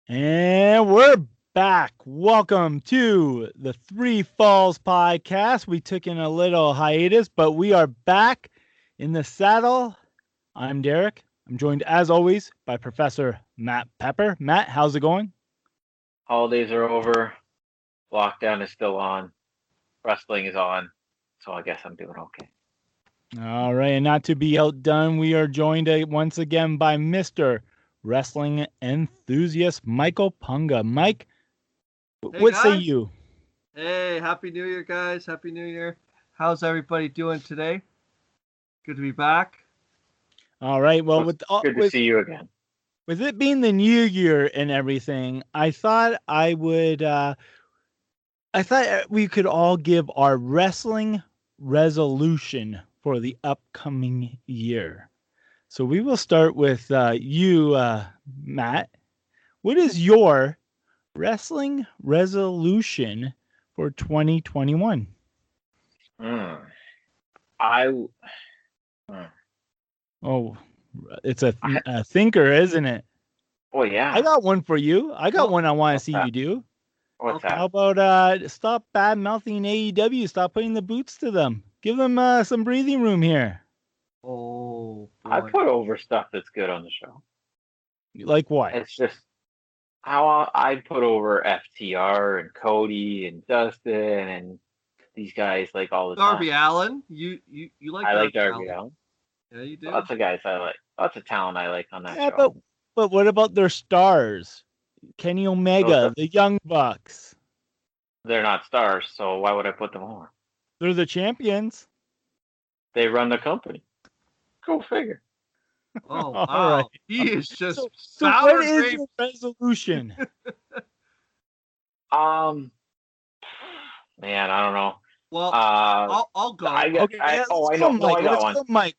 And we're back. Welcome to the Three Falls podcast. We took in a little hiatus, but we are back in the saddle. I'm Derek. I'm joined, as always, by Professor Matt Pepper. Matt, how's it going? Holidays are over. Lockdown is still on. Wrestling is on. So I guess I'm doing okay. All right, and not to be outdone, we are joined once again by Mr. Wrestling enthusiast Michael Punga. Mike, Hey what say guys. you? Hey, Happy New Year, guys. Happy New Year. How's everybody doing today? Good to be back. All right, well, Good to see you again. With it being the new year and everything, I thought we could all give our wrestling resolution for the upcoming year. So we will start with you, Matt. What is your wrestling resolution for 2021? Oh, it's a thinker, isn't it? Oh, yeah. I got one for you. I got one I want to see you do. What's that? How about stop bad mouthing AEW? Stop putting the boots to them. Give them some breathing room here. Oh, boy. I put over stuff that's good on the show. Like what? It's just how I put over FTR and Cody and Dustin and these guys like all the Darby time. Allin. You like? I like Darby Allin. Yeah, you do. Lots of guys I like. Lots of talent I like on that show. But what about their stars? Kenny Omega, the Young Bucks. They're not stars, so why would I put them over? They're the champions. They run the company. Go figure. Oh, wow. Right. He is just so what is your resolution? Man, I don't know. Well, I'll go. I know. Mike. I got one. Mike.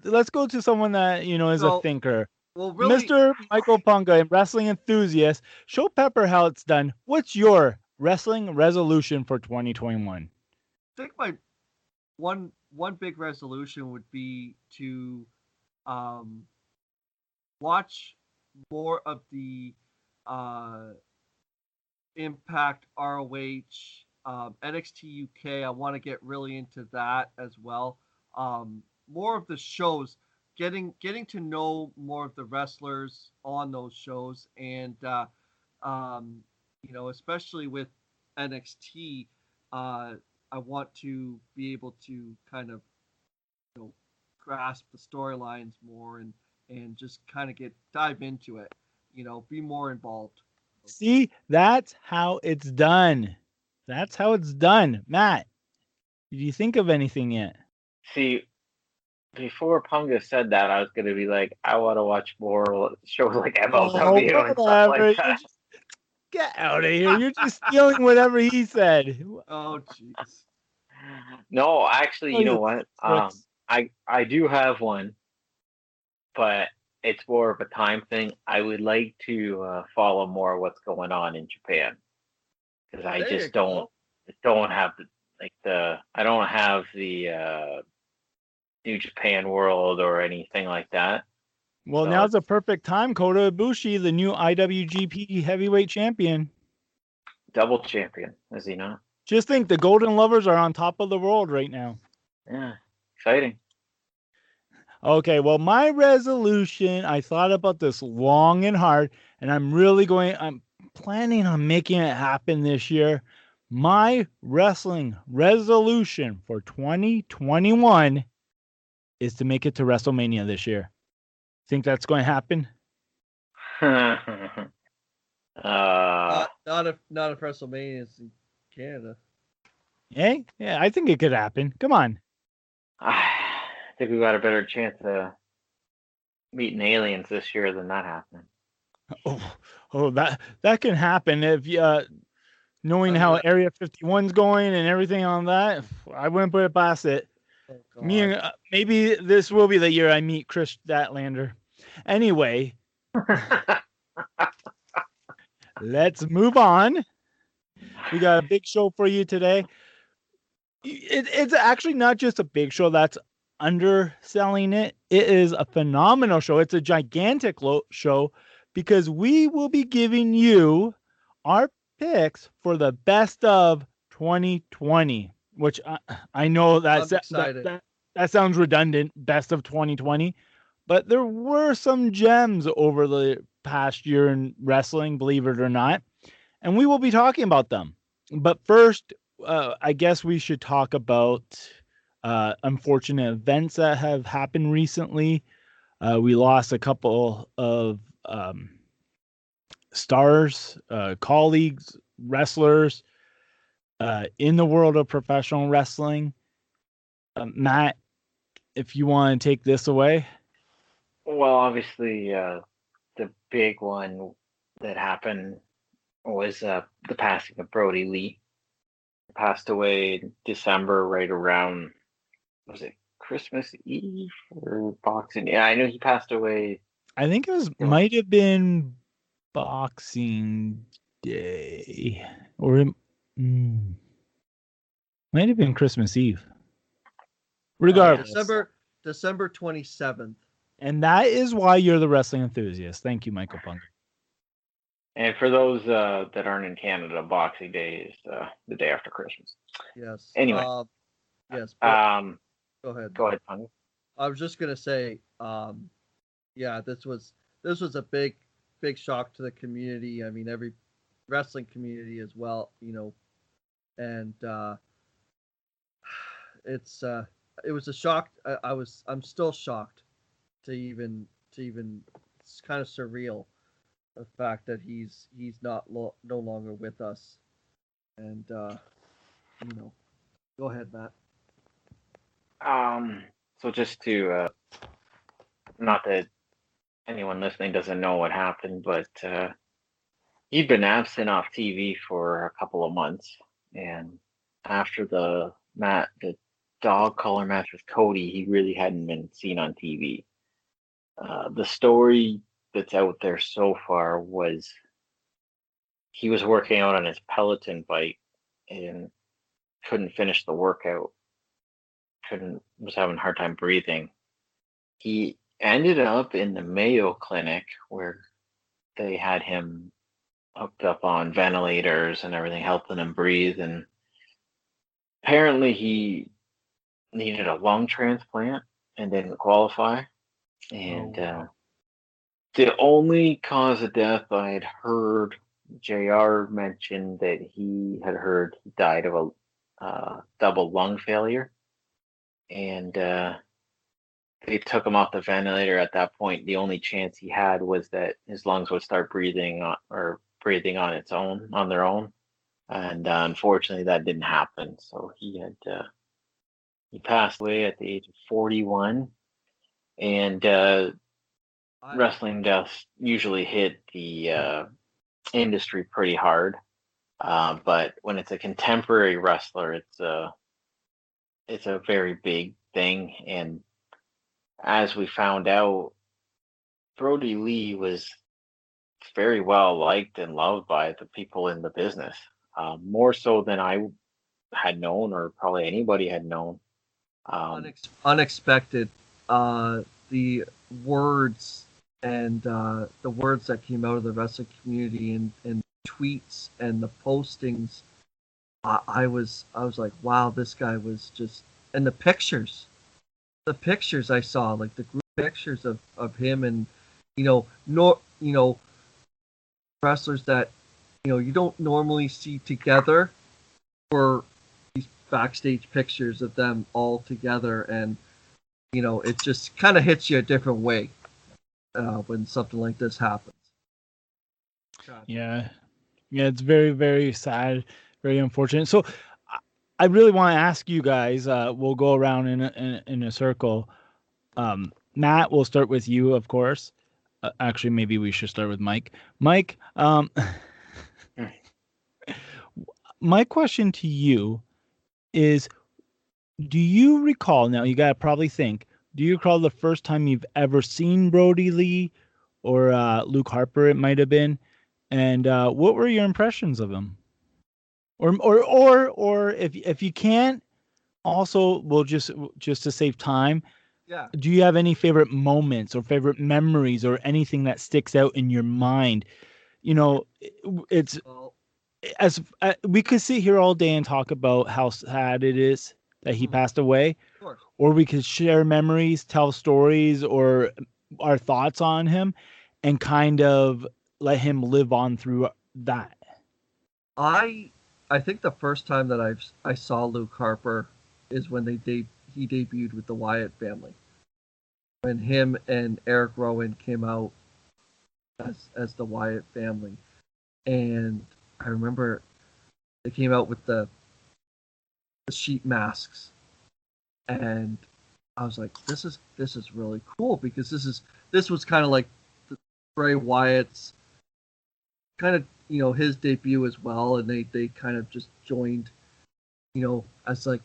Let's go to someone that is a thinker. Well, really, Mr. Michael Punga, a wrestling enthusiast. Show Pepper how it's done. What's your wrestling resolution for 2021? I think my one big resolution would be to watch more of the Impact, ROH, NXT UK. I want to get really into that as well. More of the shows, getting to know more of the wrestlers on those shows, and especially with NXT, I want to be able to kind of grasp the storylines more and just kind of dive into it, be more involved. See, that's how it's done. That's how it's done. Matt, did you think of anything yet? See, before Punga said that, I was going to be like, I want to watch more shows like MLW and stuff like that. Get out of here. You're just stealing whatever he said. Oh, jeez. No, actually, you know what? I do have one, but it's more of a time thing. I would like to follow more what's going on in Japan, because I just don't have I don't have the New Japan World or anything like that. Well, so now's the perfect time. Kota Ibushi, the new IWGP Heavyweight Champion. Double champion, is he not? Just think, the Golden Lovers are on top of the world right now. Yeah, exciting. Okay, well, my resolution, I thought about this long and hard, and I'm planning on making it happen this year. My wrestling resolution for 2021 is to make it to WrestleMania this year. Think that's going to happen? Not if WrestleMania is in Canada. Hey, yeah, I think it could happen. Come on. I think we got a better chance of meeting aliens this year than that happening. Oh, that can happen if knowing how Area 51's going and everything on that. I wouldn't put it past it. Oh, maybe this will be the year I meet Chris Statlander. Anyway, let's move on. We got a big show for you today. It's actually not just a big show that's underselling it. It is a phenomenal show. It's a gigantic show because we will be giving you our picks for the best of 2020, which I know that sounds redundant, best of 2020, but there were some gems over the past year in wrestling, believe it or not, and we will be talking about them. But first, I guess we should talk about unfortunate events that have happened recently. We lost a couple of stars, colleagues, wrestlers in the world of professional wrestling. Matt, if you want to take this away. Well, obviously, the big one that happened was the passing of Brodie Lee. He passed away in December, right around, was it Christmas Eve or Boxing? Yeah, I know he passed away. I think might have been Boxing Day, or might have been Christmas Eve. Regardless, December 27th. And that is why you're the wrestling enthusiast. Thank you, Michael Punk. And for those that aren't in Canada, Boxing Day is the day after Christmas. Yes. Anyway. Yes. Go ahead. Go ahead, Punk. I was just gonna say, yeah, this was a big shock to the community. I mean, every wrestling community as well, you know, and it was a shock. I'm still shocked to even it's kind of surreal, the fact that he's no longer with us, and you know, go ahead, Matt. So just to not that anyone listening doesn't know what happened, but he'd been absent off TV for a couple of months, and after the dog collar match with Cody, he really hadn't been seen on TV. The story that's out there so far was he was working out on his Peloton bike and couldn't finish the workout. Was having a hard time breathing. He ended up in the Mayo Clinic where they had him hooked up on ventilators and everything, helping him breathe. And apparently he needed a lung transplant and didn't qualify. And the only cause of death I had heard, JR mentioned that he had heard he died of a double lung failure. And they took him off the ventilator at that point. The only chance he had was that his lungs would start breathing on their own. And unfortunately, that didn't happen. So he passed away at the age of 41. And wrestling deaths usually hit the industry pretty hard. But when it's a contemporary wrestler, it's a very big thing. And as we found out, Brodie Lee was very well liked and loved by the people in the business, more so than I had known, or probably anybody had known. Unexpected. The words and the words that came out of the wrestling community and tweets and the postings, I was like, wow, this guy was just, and the pictures I saw, like the group pictures of him, and wrestlers that you don't normally see together, for these backstage pictures of them all together, and it just kind of hits you a different way when something like this happens. Yeah, it's very, very sad, very unfortunate. So I really want to ask you guys, we'll go around in a circle. Matt, we'll start with you, of course. Actually, maybe we should start with Mike. Mike, my question to you is, do you recall, now you got to probably think, do you recall the first time you've ever seen Brodie Lee or Luke Harper, it might have been, and what were your impressions of him? Or if you can't, also, we'll just to save time, Yeah. Do you have any favorite moments or favorite memories or anything that sticks out in your mind? You know, it's Well, as we could sit here all day and talk about how sad it is that he passed away, of course. or we could share memories, tell stories, or our thoughts on him, and kind of let him live on through that. I I think the first time that I saw Luke Harper is when he debuted with the Wyatt family. When him and Eric Rowan came out as the Wyatt family, and I remember they came out with the sheet masks, and I was like, this is really cool because this was kind of like Bray Wyatt's kind of his debut as well, and they kind of just joined as like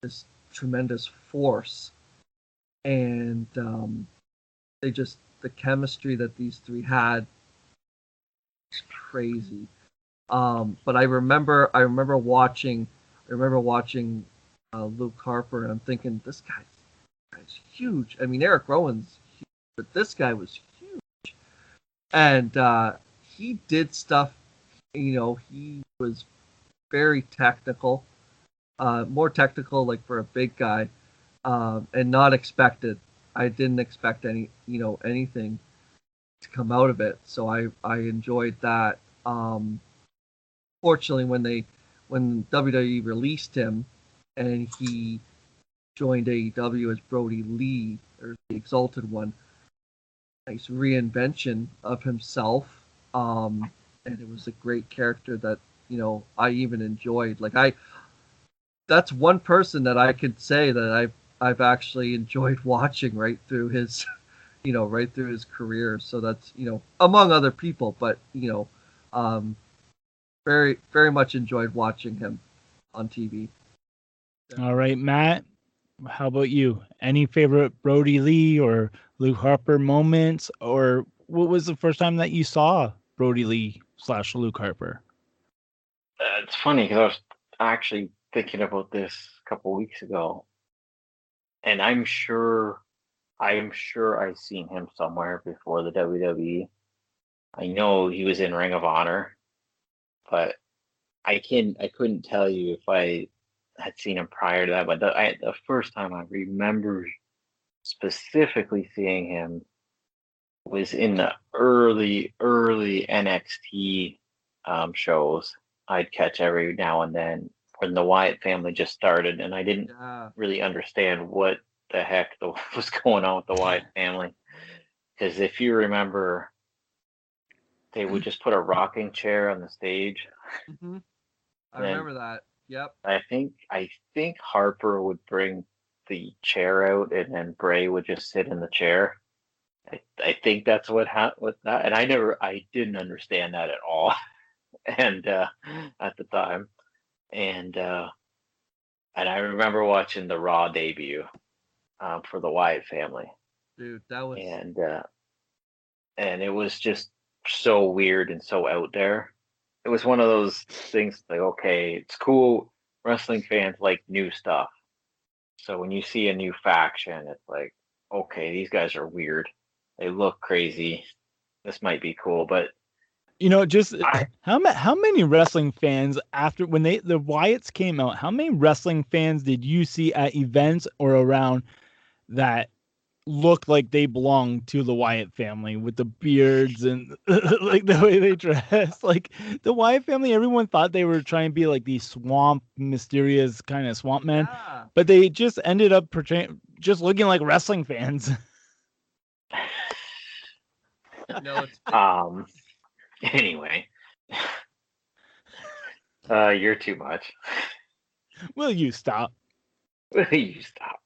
this tremendous force, and the chemistry that these three had was crazy. But I remember watching Luke Harper, and I'm thinking this guy's huge. I mean, Eric Rowan's huge, but this guy was huge, and he did stuff. He was very technical, more technical, like for a big guy, and not expected. I didn't expect anything to come out of it, so I enjoyed that. Fortunately, when WWE released him, and he joined AEW as Brodie Lee, or the Exalted One, nice reinvention of himself, and it was a great character that I even enjoyed. That's one person that I could say that I've actually enjoyed watching right through his right through his career. So that's among other people, but very very much enjoyed watching him on TV. All right, Matt, how about you? Any favorite Brodie Lee or Luke Harper moments, or what was the first time that you saw Brodie Lee / Luke Harper? It's funny because I was actually thinking about this a couple weeks ago, and I'm sure I've seen him somewhere before the WWE. I know he was in Ring of Honor, but I couldn't tell you if I had seen him prior to that. But the first time I remember specifically seeing him was in the early NXT shows. I'd catch every now and then when the Wyatt family just started, and I didn't really understand what the heck was going on with the Wyatt family. Because if you remember, they would just put a rocking chair on the stage. Mm-hmm. I remember that. Yep. I think Harper would bring the chair out, and then Bray would just sit in the chair. I think that's what happened with that, and I didn't understand that at all, and at the time, and I remember watching the Raw debut for the Wyatt family. Dude, that was and it was just so weird and so out there. It was one of those things like, okay, it's cool. Wrestling fans like new stuff. So when you see a new faction, it's like, okay, these guys are weird. They look crazy. This might be cool, but just how many wrestling fans after when the Wyatts came out? How many wrestling fans did you see at events or around that looked like they belonged to the Wyatt family with the beards and like the way they dress? Like the Wyatt family, everyone thought they were trying to be like these mysterious kind of swamp men, but they just ended up just looking like wrestling fans. No, it's anyway, you're too much. Will you stop? Will you stop?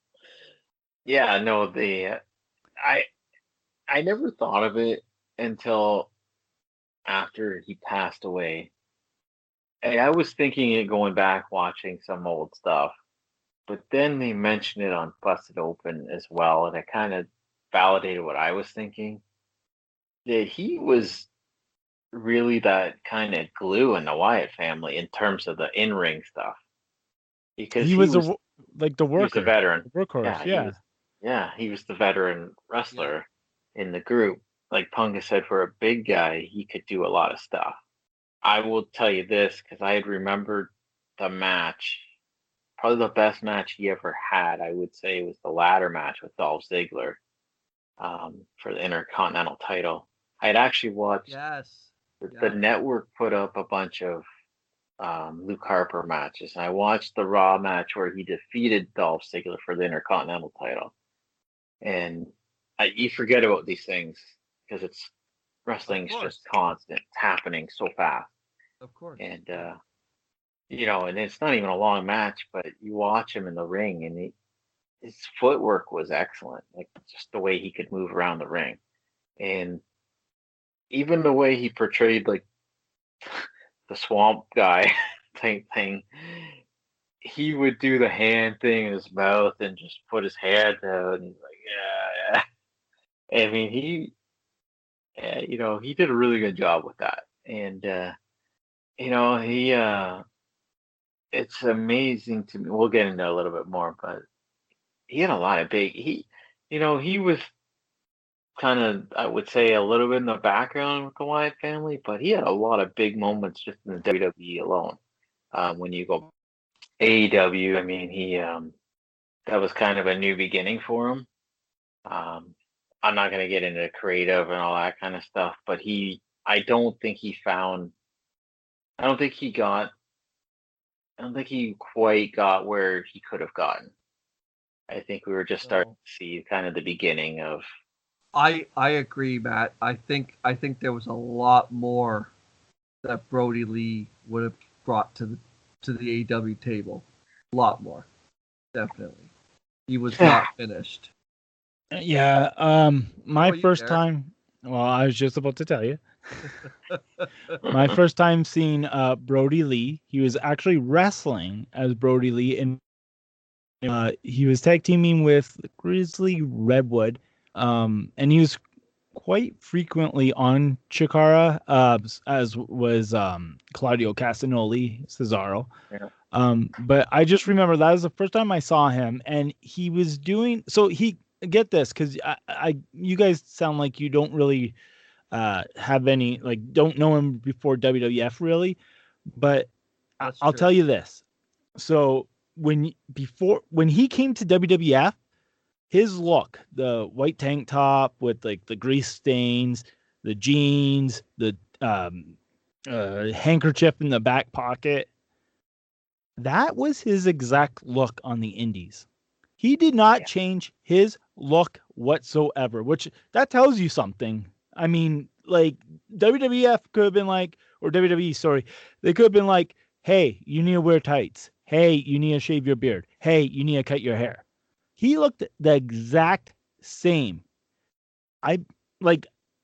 Yeah, no, I never thought of it until after he passed away. And I was thinking it going back watching some old stuff, but then they mentioned it on Busted Open as well, and it kind of validated what I was thinking. That he was really that kind of glue in the Wyatt family in terms of the in-ring stuff. Because he was like the worker, he was a veteran. workhorse, yeah. Yeah, he was the veteran wrestler in the group. Like Punga said, for a big guy, he could do a lot of stuff. I will tell you this because I had remembered the match. Probably the best match he ever had, I would say, was the ladder match with Dolph Ziggler for the Intercontinental title. I had actually watched the network put up a bunch of Luke Harper matches, and I watched the Raw match where he defeated Dolph Ziggler for the Intercontinental title. And you forget about these things because it's wrestling's just constant. It's happening so fast. Of course. And and it's not even a long match, but you watch him in the ring, and his footwork was excellent. Like just the way he could move around the ring, and even the way he portrayed like the swamp guy type thing. He would do the hand thing in his mouth and just put his hand out, and he's like, yeah. I mean, he did a really good job with that, and he it's amazing to me. We'll get into a little bit more, but he had a lot of he was kind of, I would say, a little bit in the background with the Wyatt family, but he had a lot of big moments just in the WWE alone. When you go AEW, I mean, he that was kind of a new beginning for him. I'm not going to get into creative and all that kind of stuff, but I don't think he quite got where he could have gotten. I think we were just starting to see kind of the beginning of. I agree, Matt. I think there was a lot more that Brodie Lee would have brought to the AEW table. A lot more, definitely. He was not finished. Yeah. My first time. Well, I was just about to tell you. My first time seeing Brodie Lee, he was actually wrestling as Brodie Lee, and he was tag teaming with Grizzly Redwood, and he was quite frequently on Chikara, as was Claudio Castagnoli, Cesaro. Yeah. But I just remember that was the first time I saw him, and he was doing so. He get this because you guys sound like you don't really have any, like, don't know him before WWF really, but I'll tell you this. So when he came to WWF, his look, the white tank top with like the grease stains, the jeans, the handkerchief in the back pocket, that was his exact look on the indies. He did not change his look whatsoever, which that tells you something. I mean, like WWF could have been like, or WWE, sorry, they could have been like, hey, you need to wear tights. Hey, you need to shave your beard. Hey, you need to cut your hair. He looked the exact same. I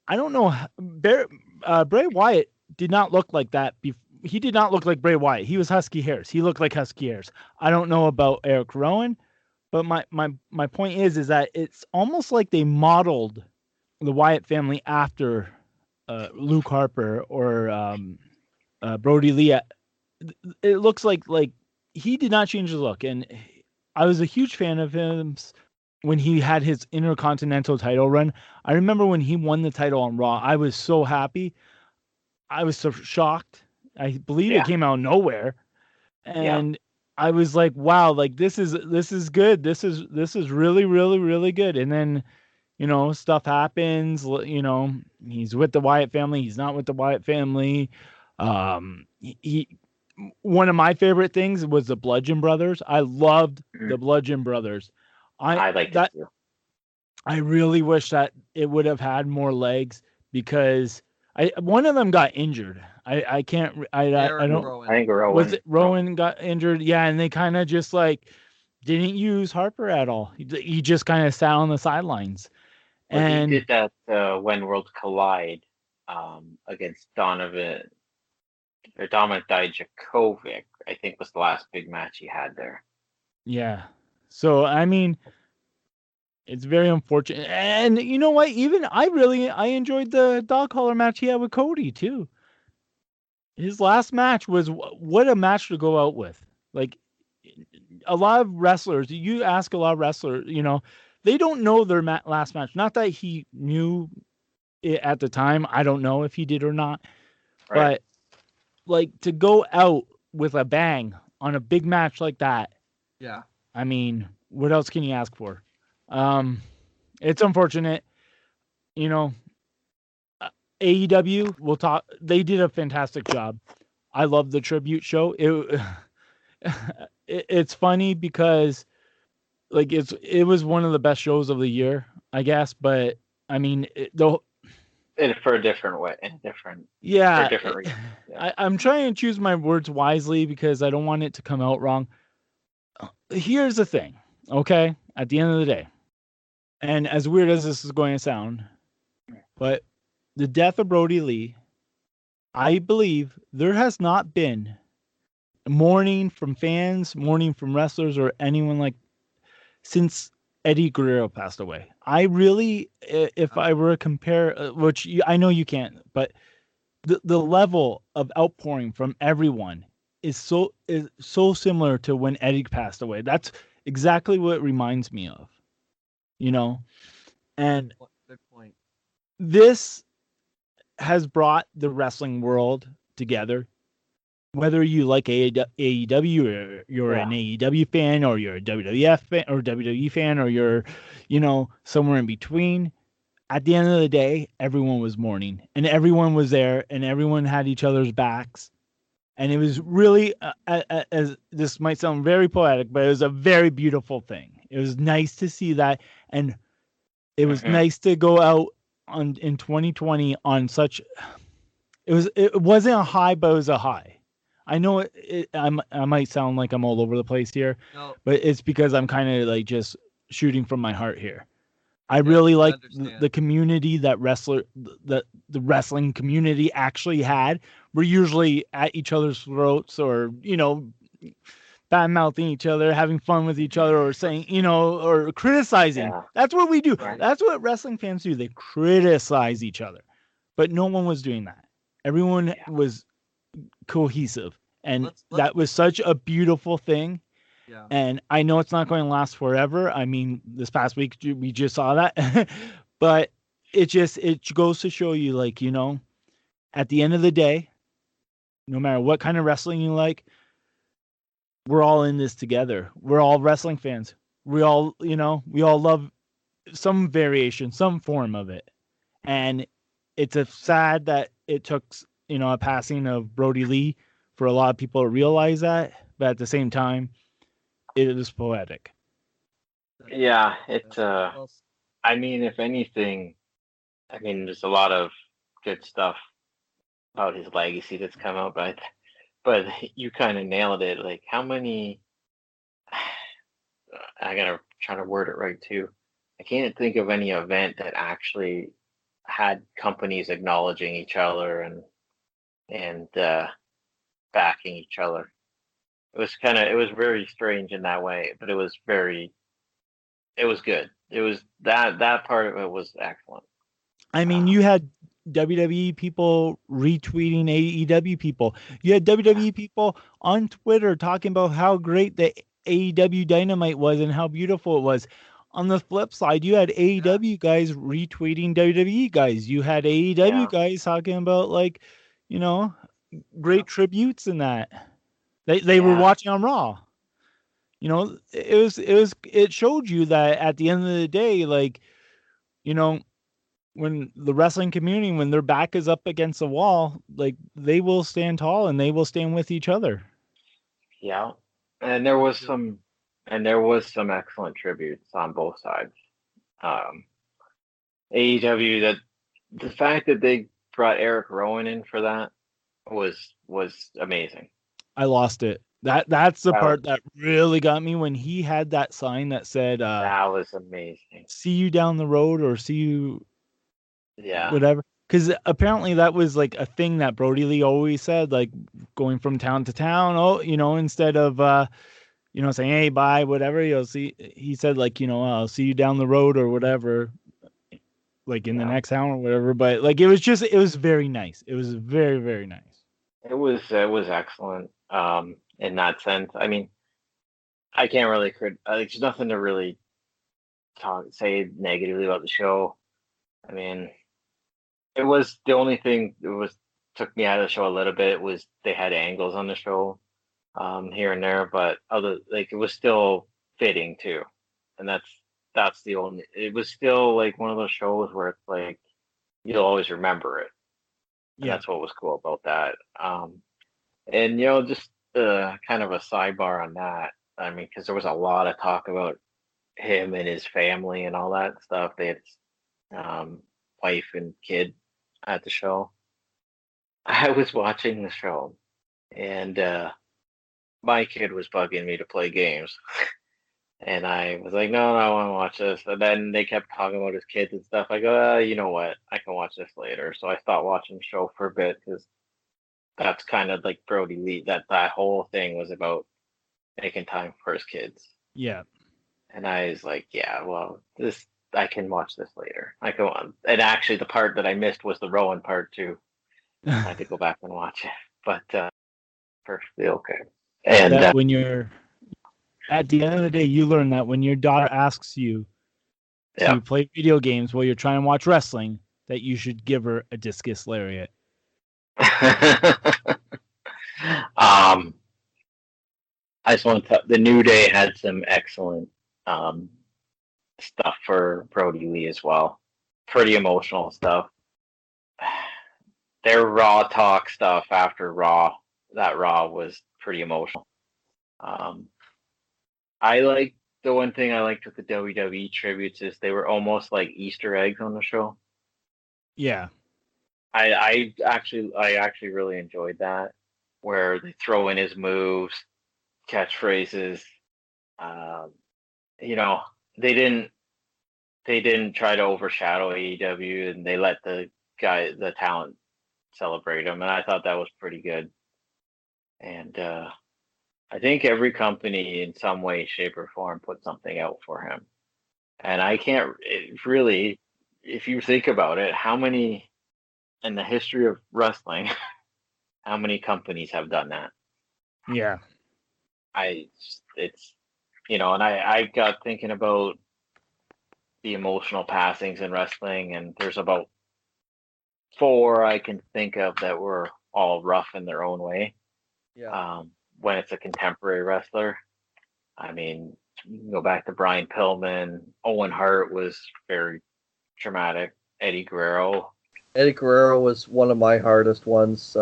don't know. Bray Wyatt did not look like that. He did not look like Bray Wyatt. He was husky hairs. He looked like husky hairs. I don't know about Eric Rowan, but my point is that it's almost like they modeled the Wyatt family after Luke Harper or Brodie Lee. It looks like he did not change his look, and I was a huge fan of him when he had his Intercontinental title run. I remember when he won the title on Raw, I was so happy. I was so shocked. I believe it came out of nowhere, and I was like, "Wow! Like this is good. This is really, really, really good." And then, stuff happens. He's with the Wyatt family. He's not with the Wyatt family. He one of my favorite things was the Bludgeon Brothers. I loved the Bludgeon Brothers. I like that too. I really wish that it would have had more legs because one of them got injured. I can't. I don't. Rowan. I think Rowan. Was it Rowan got injured? Yeah, and they kind of just didn't use Harper at all. He just kind of sat on the sidelines. Well, and he did that when Worlds Collide against Dominic Dijakovic, I think was the last big match he had there. Yeah. So, I mean, it's very unfortunate. And you know what? Even I enjoyed the dog collar match he had with Cody too. His last match was what a match to go out with. Like a lot of wrestlers, you ask a lot of wrestlers, they don't know their last match. Not that he knew it at the time. I don't know if he did or not. Right. But like to go out with a bang on a big match like that. Yeah. I mean, what else can you ask for? It's unfortunate, you know. AEW, we'll talk. They did a fantastic job. I love the tribute show. It's funny because like it was one of the best shows of the year, I guess. But I mean, for a different way, in different yeah, for a different reason. Yeah. I'm trying to choose my words wisely because I don't want it to come out wrong. Here's the thing, okay? At the end of the day, and as weird as this is going to sound, but the death of Brodie Lee, I believe there has not been mourning from fans, mourning from wrestlers, or anyone like since Eddie Guerrero passed away. I really, if I were to compare, which I know you can't, but the level of outpouring from everyone is so similar to when Eddie passed away. That's exactly what it reminds me of, you know. And good point. This has brought the wrestling world together. Whether you like AEW or you're an AEW fan or you're a WWF fan or WWE fan or you're, you know, somewhere in between, at the end of the day, everyone was mourning and everyone was there and everyone had each other's backs. And it was really, as this might sound very poetic, but it was a very beautiful thing. It was nice to see that. And it was nice to go out in 2020 on such, it wasn't a high, but it was a high. I know I might sound like I'm all over the place here, but it's because I'm kind of like just shooting from my heart here. I really like the community that the wrestling community actually had. We're usually at each other's throats or, you know, bad mouthing each other, having fun with each other or saying, you know, or criticizing. Yeah. That's what we do. Right. That's what wrestling fans do. They criticize each other, but no one was doing that. Everyone was cohesive. And that was such a beautiful thing. Yeah. And I know it's not going to last forever. I mean, this past week we just saw that, but it goes to show you, like, you know, at the end of the day, no matter what kind of wrestling you like, we're all in this together. We're all wrestling fans. We all, you know, we all love some variation, some form of it. And it's sad that it took, you know, a passing of Brodie Lee for a lot of people to realize that, but at the same time, it is poetic. Yeah, it's I mean, if anything, I mean, there's a lot of good stuff about his legacy that's come out, but you kind of nailed it. Like, how many? I gotta try to word it right too. I can't think of any event that actually had companies acknowledging each other and backing each other. It was very strange in that way, but it was good. It was that part of it was excellent. I mean, you had WWE people retweeting AEW people. You had WWE people on Twitter talking about how great the AEW Dynamite was and how beautiful it was. On the flip side, you had AEW guys retweeting WWE guys. You had AEW guys talking about, like, you know, great tributes in that. They were watching on Raw. You know, it showed you that at the end of the day, like, you know, when the wrestling community, when their back is up against the wall, like, they will stand tall and they will stand with each other. Yeah. And there was some excellent tributes on both sides. AEW, that the fact that they brought Eric Rowan in for that was amazing. I lost it. That's the part that really got me when he had that sign that said that was amazing. See you down the road, or see you whatever. Because apparently that was like a thing that Brodie Lee always said, like going from town to town. Oh, you know, instead of you know, saying, hey, bye, whatever, you'll see, he said, like, you know, I'll see you down the road or whatever, like in the next town or whatever. But like, it was very nice. It was very, very nice. It was excellent in that sense. I mean, I can't really there's nothing to really say negatively about the show. I mean, it was the only thing that took me out of the show a little bit was they had angles on the show here and there, but it was still fitting too, and that's the only. It was still like one of those shows where it's like you'll always remember it, and that's what was cool about that. And just kind of a sidebar on that. I mean, because there was a lot of talk about him and his family and all that stuff. They had wife and kid at the show. I was watching the show, and my kid was bugging me to play games. And I was like, no, I want to watch this. And then they kept talking about his kids and stuff. I go, you know what? I can watch this later. So I stopped watching the show for a bit because that's kind of like Brodie Lee. That whole thing was about making time for his kids. Yeah. And I was like, yeah, well, I can watch this later. I go on. And actually, the part that I missed was the Rowan part too. I had to go back and watch it, but perfectly okay. And that when you're at the end of the day, you learn that when your daughter asks you to play video games while you're trying to watch wrestling, that you should give her a discus lariat. I just want to. The New Day had some excellent stuff for Brodie Lee as well. Pretty emotional stuff. Their Raw talk stuff after Raw, that Raw was pretty emotional. The one thing I liked with the WWE tributes is they were almost like Easter eggs on the show. Yeah. I actually really enjoyed that, where they throw in his moves, catchphrases. They didn't try to overshadow AEW, and they let the talent celebrate him, and I thought that was pretty good. And I think every company in some way, shape, or form put something out for him. And I can't really, if you think about it, how many in the history of wrestling, how many companies have done that? Yeah. And I got thinking about the emotional passings in wrestling, and there's about 4 I can think of that were all rough in their own way. Yeah. When it's a contemporary wrestler, I mean, you can go back to Brian Pillman. Owen Hart was very traumatic. Eddie Guerrero was one of my hardest ones.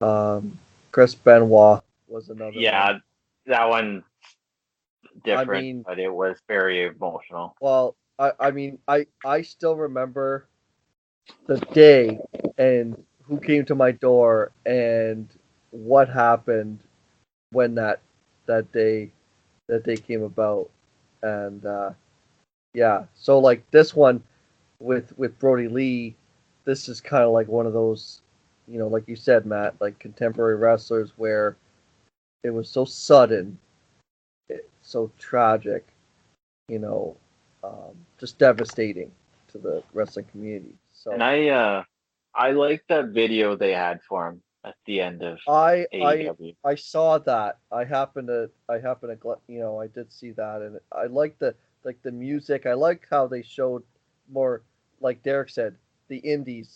Chris Benoit was another. Yeah, that one different, but it was very emotional. Well, I still remember the day and who came to my door and what happened when that day came about. And so like this one with Brodie Lee, this is kind of like one of those, like you said, Matt, like contemporary wrestlers where it was so sudden, so tragic, just devastating to the wrestling community. So, and I like that video they had for him at the end of AEW. I saw that. I happened to I did see that, and I like the music. I like how they showed more, like Derek said, the indie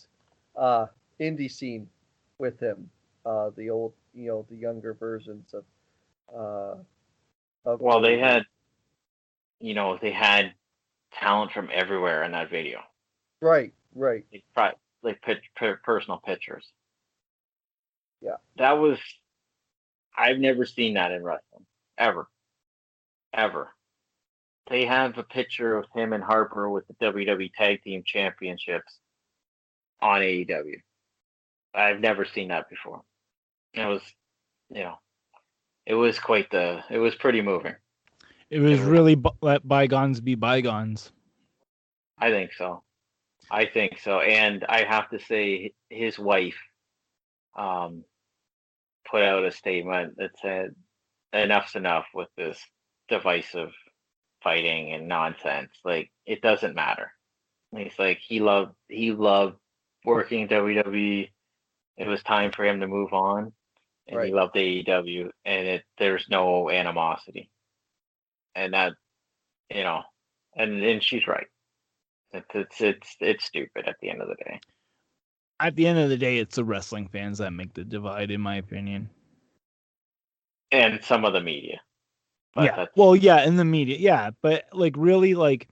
scene with him. The old, the younger versions of. Well, they had talent from everywhere in that video. Right. Like personal pictures. Yeah. I've never seen that in wrestling. Ever. They have a picture of him and Harper with the WWE Tag Team Championships on AEW. I've never seen that before. It was, it was pretty moving. It was really let bygones be bygones. I think so. And I have to say, his wife put out a statement that said, enough's enough with this divisive fighting and nonsense. Like, it doesn't matter. He's like, he loved working WWE. It was time for him to move on. And he loved AEW, and there's no animosity. And that, and she's right. It's stupid at the end of the day. At the end of the day, it's the wrestling fans that make the divide, in my opinion. And some of the media. But yeah. Well, yeah, in the media, yeah. But like, really, like,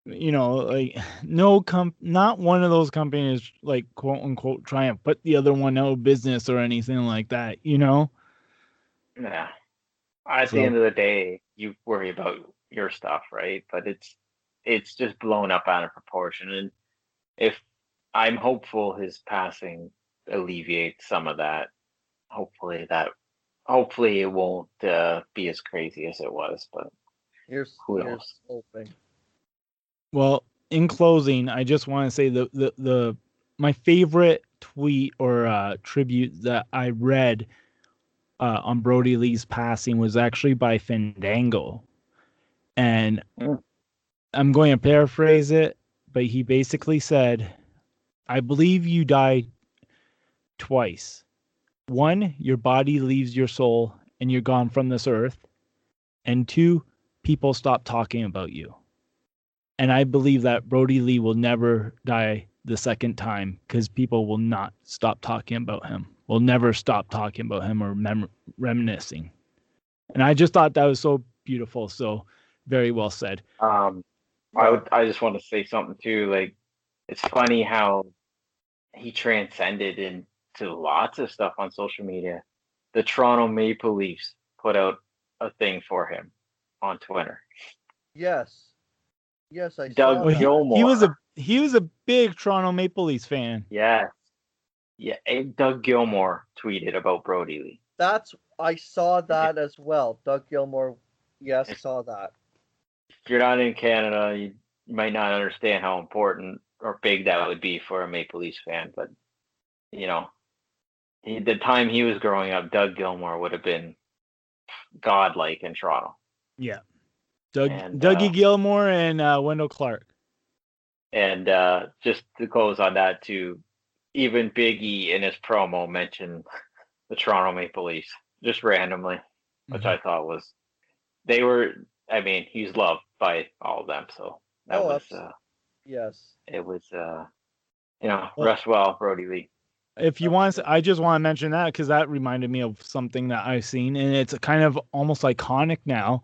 you know, like, not one of those companies, like, quote unquote, trying to put the other one out of business or anything like that, you know? Yeah. At the end of the day, you worry about your stuff, right? But it's just blown up out of proportion. And if I'm hopeful his passing alleviates some of that, hopefully it won't be as crazy as it was. But who knows? Hoping. Well, in closing, I just want to say the my favorite tweet or tribute that I read on Brodie Lee's passing was actually by Fandango. And I'm going to paraphrase it, but he basically said, I believe you died twice. One, your body leaves your soul and you're gone from this earth. And two, people stop talking about you. And I believe that Brodie Lee will never die the second time because people will not stop talking about him. Will never stop talking about him or reminiscing. And I just thought that was so beautiful. So very well said. I just want to say something too. Like, it's funny how he transcended into lots of stuff on social media. The Toronto Maple Leafs put out a thing for him on Twitter. Yes, I Doug saw Gilmour. He was a big Toronto Maple Leafs fan. Yeah. Doug Gilmour tweeted about Brodie Lee. I saw that as well. Doug Gilmour, yes, I saw that. If you're not in Canada, you might not understand how important or big that would be for a Maple Leafs fan. But, you know, the time he was growing up, Doug Gilmour would have been godlike in Toronto. Yeah. Dougie Gilmour and Wendell Clark. And just to close on that too, even Big E in his promo mentioned the Toronto Maple Leafs just randomly, which I thought was he's loved by all of them. So that was yes. It was rest well, Brodie Lee. If you want, I just want to mention that because that reminded me of something that I've seen, and it's kind of almost iconic now.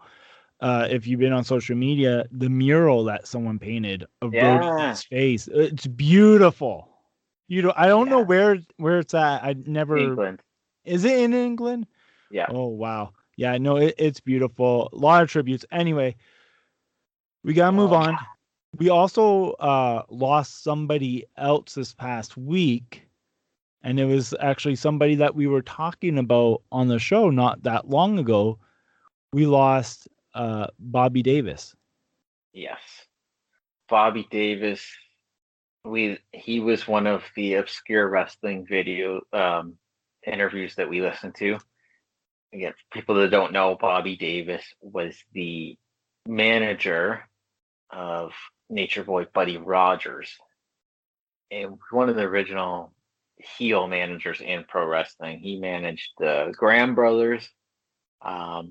If you've been on social media, the mural that someone painted of Brodie Lee's face, it's beautiful. I don't know where it's at. I never. England. Is it in England? Yeah. Oh wow. Yeah, no, it's beautiful. A lot of tributes. Anyway, we gotta move on. We also lost somebody else this past week. And it was actually somebody that we were talking about on the show not that long ago. We lost Bobby Davis. Yes. Bobby Davis. He was one of the obscure wrestling video interviews that we listened to. Again, for people that don't know, Bobby Davis was the manager of Nature Boy Buddy Rogers. And one of the original heel managers in pro wrestling. He managed the Graham brothers, a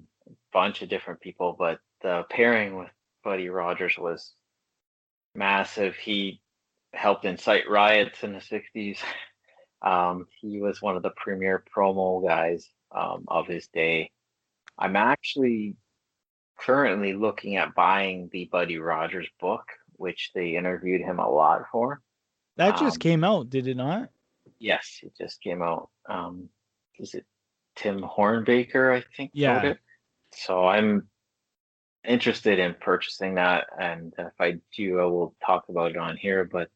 bunch of different people, but the pairing with Buddy Rogers was massive. He helped incite riots in the 60s. He was one of the premier promo guys of his day. I'm actually currently looking at buying the Buddy Rogers book, which they interviewed him a lot for. That just came out, did it not? Yes, it just came out. Is it Tim Hornbaker, I think, wrote it? So I'm interested in purchasing that, and if I do, I will talk about it on here. But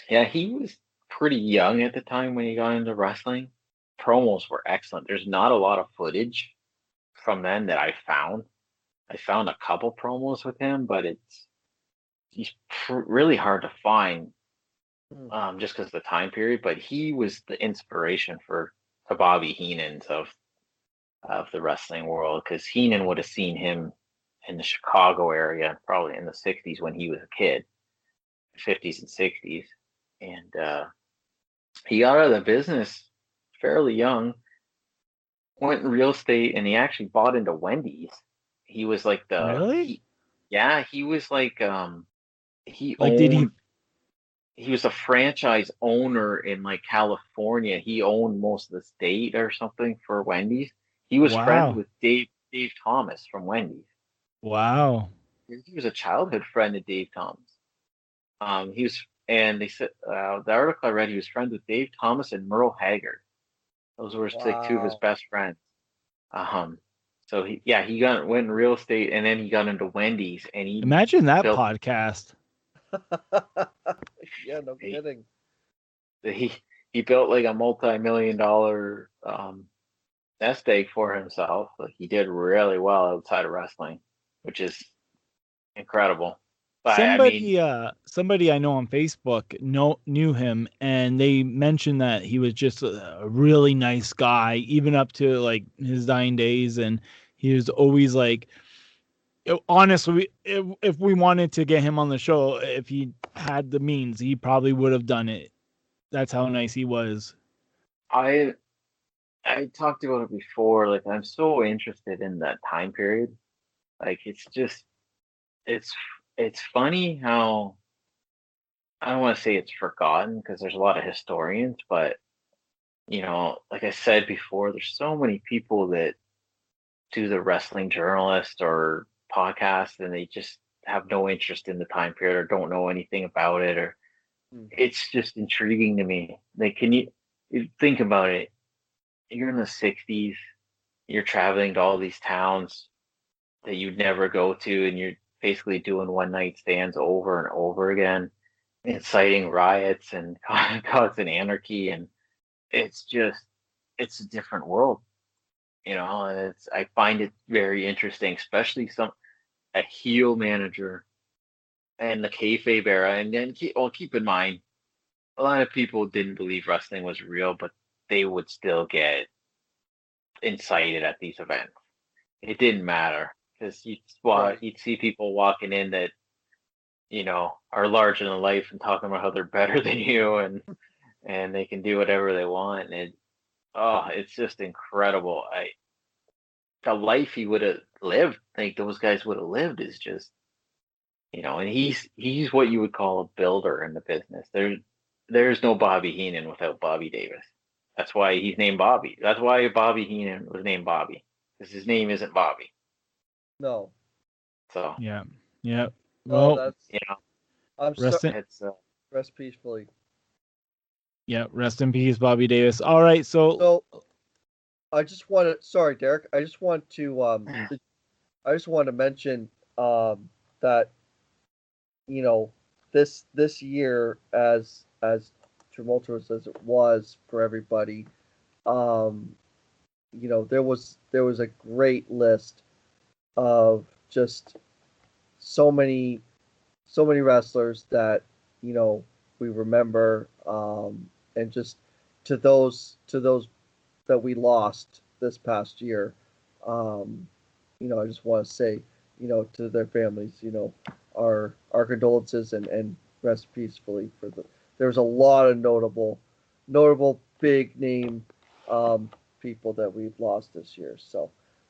he was pretty young at the time when he got into wrestling. Promos were excellent. There's not a lot of footage from then that I found. I found a couple promos with him, but he's really hard to find. Just because of the time period, but he was the inspiration for the Bobby Heenans of the wrestling world, because Heenan would have seen him in the Chicago area probably in the 60s when he was a kid, 50s and 60s, and he got out of the business fairly young, went in real estate, and he actually bought into Wendy's He was like Really? he was like he Like, did he? owned he was a franchise owner in like California. He owned most of the state or something for Wendy's. He was friends Wow. with Dave Thomas from Wendy's. Wow. He was a childhood friend of Dave Thomas. He was, and they said the article I read, he was friends with Dave Thomas and Merle Haggard. Those were like two of his Wow. best friends. So he went in real estate, and then he got into Wendy's, and Imagine that built podcast. Yeah, no kidding. he he built like a multi-million-dollar nest egg for himself. Like he did really well outside of wrestling, which is incredible. But I mean, Somebody I know on Facebook knew him, and they mentioned that he was just a really nice guy, even up to like his dying days, and he was always like, honestly, if we wanted to get him on the show, if he had the means, he probably would have done it. That's how nice he was. I talked about it before. Like I'm so interested in that time period. Like it's it's funny how I don't want to say it's forgotten because there's a lot of historians, but like I said before, there's so many people that do the wrestling journalist or podcast, and they just have no interest in the time period or don't know anything about it, or it's just intriguing to me. Like, you think about it? You're in the '60s, you're traveling to all these towns that you'd never go to, and you're basically doing one night stands over and over again, inciting riots and causing anarchy, and it's just it's a different world, and I find it very interesting, especially a heel manager and the kayfabe era. And then keep in mind, a lot of people didn't believe wrestling was real, but they would still get incited at these events. It didn't matter because you'd see people walking in that are larger than life and talking about how they're better than you, and they can do whatever they want. And it's just incredible. The life he would have lived, like those guys would have lived, is just and he's what you would call a builder in the business. There's no Bobby Heenan without Bobby Davis. That's why he's named Bobby. That's why Bobby Heenan was named Bobby, because his name isn't Bobby. No. So yeah. No, Well, that's I'm rest in, rest peacefully. yeah, rest in peace, Bobby Davis. All right, so I just want to. Sorry, Derek. I just want to. I just want to mention that this year, as tumultuous as it was for everybody, there was a great list of just so many wrestlers that we remember, and just to those that we lost this past year. I just want to say, to their families, our condolences and rest peacefully for the. There's a lot of notable big name people that we've lost this year. So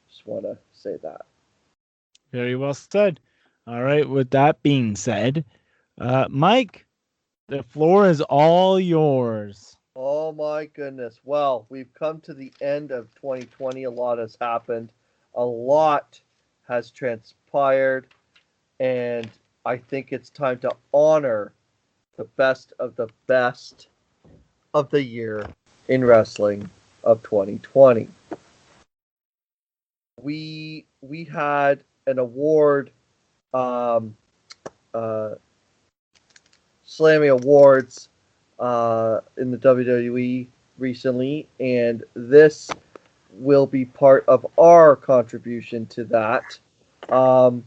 just want to say that. very well said. All right, with that being said, Mike, the floor is all yours. Oh my goodness. Well, we've come to the end of 2020. A lot has happened. A lot has transpired. And I think it's time to honor the best of the year in wrestling of 2020. We had an award, Slammy Awards, in the WWE recently, and this will be part of our contribution to that. I'm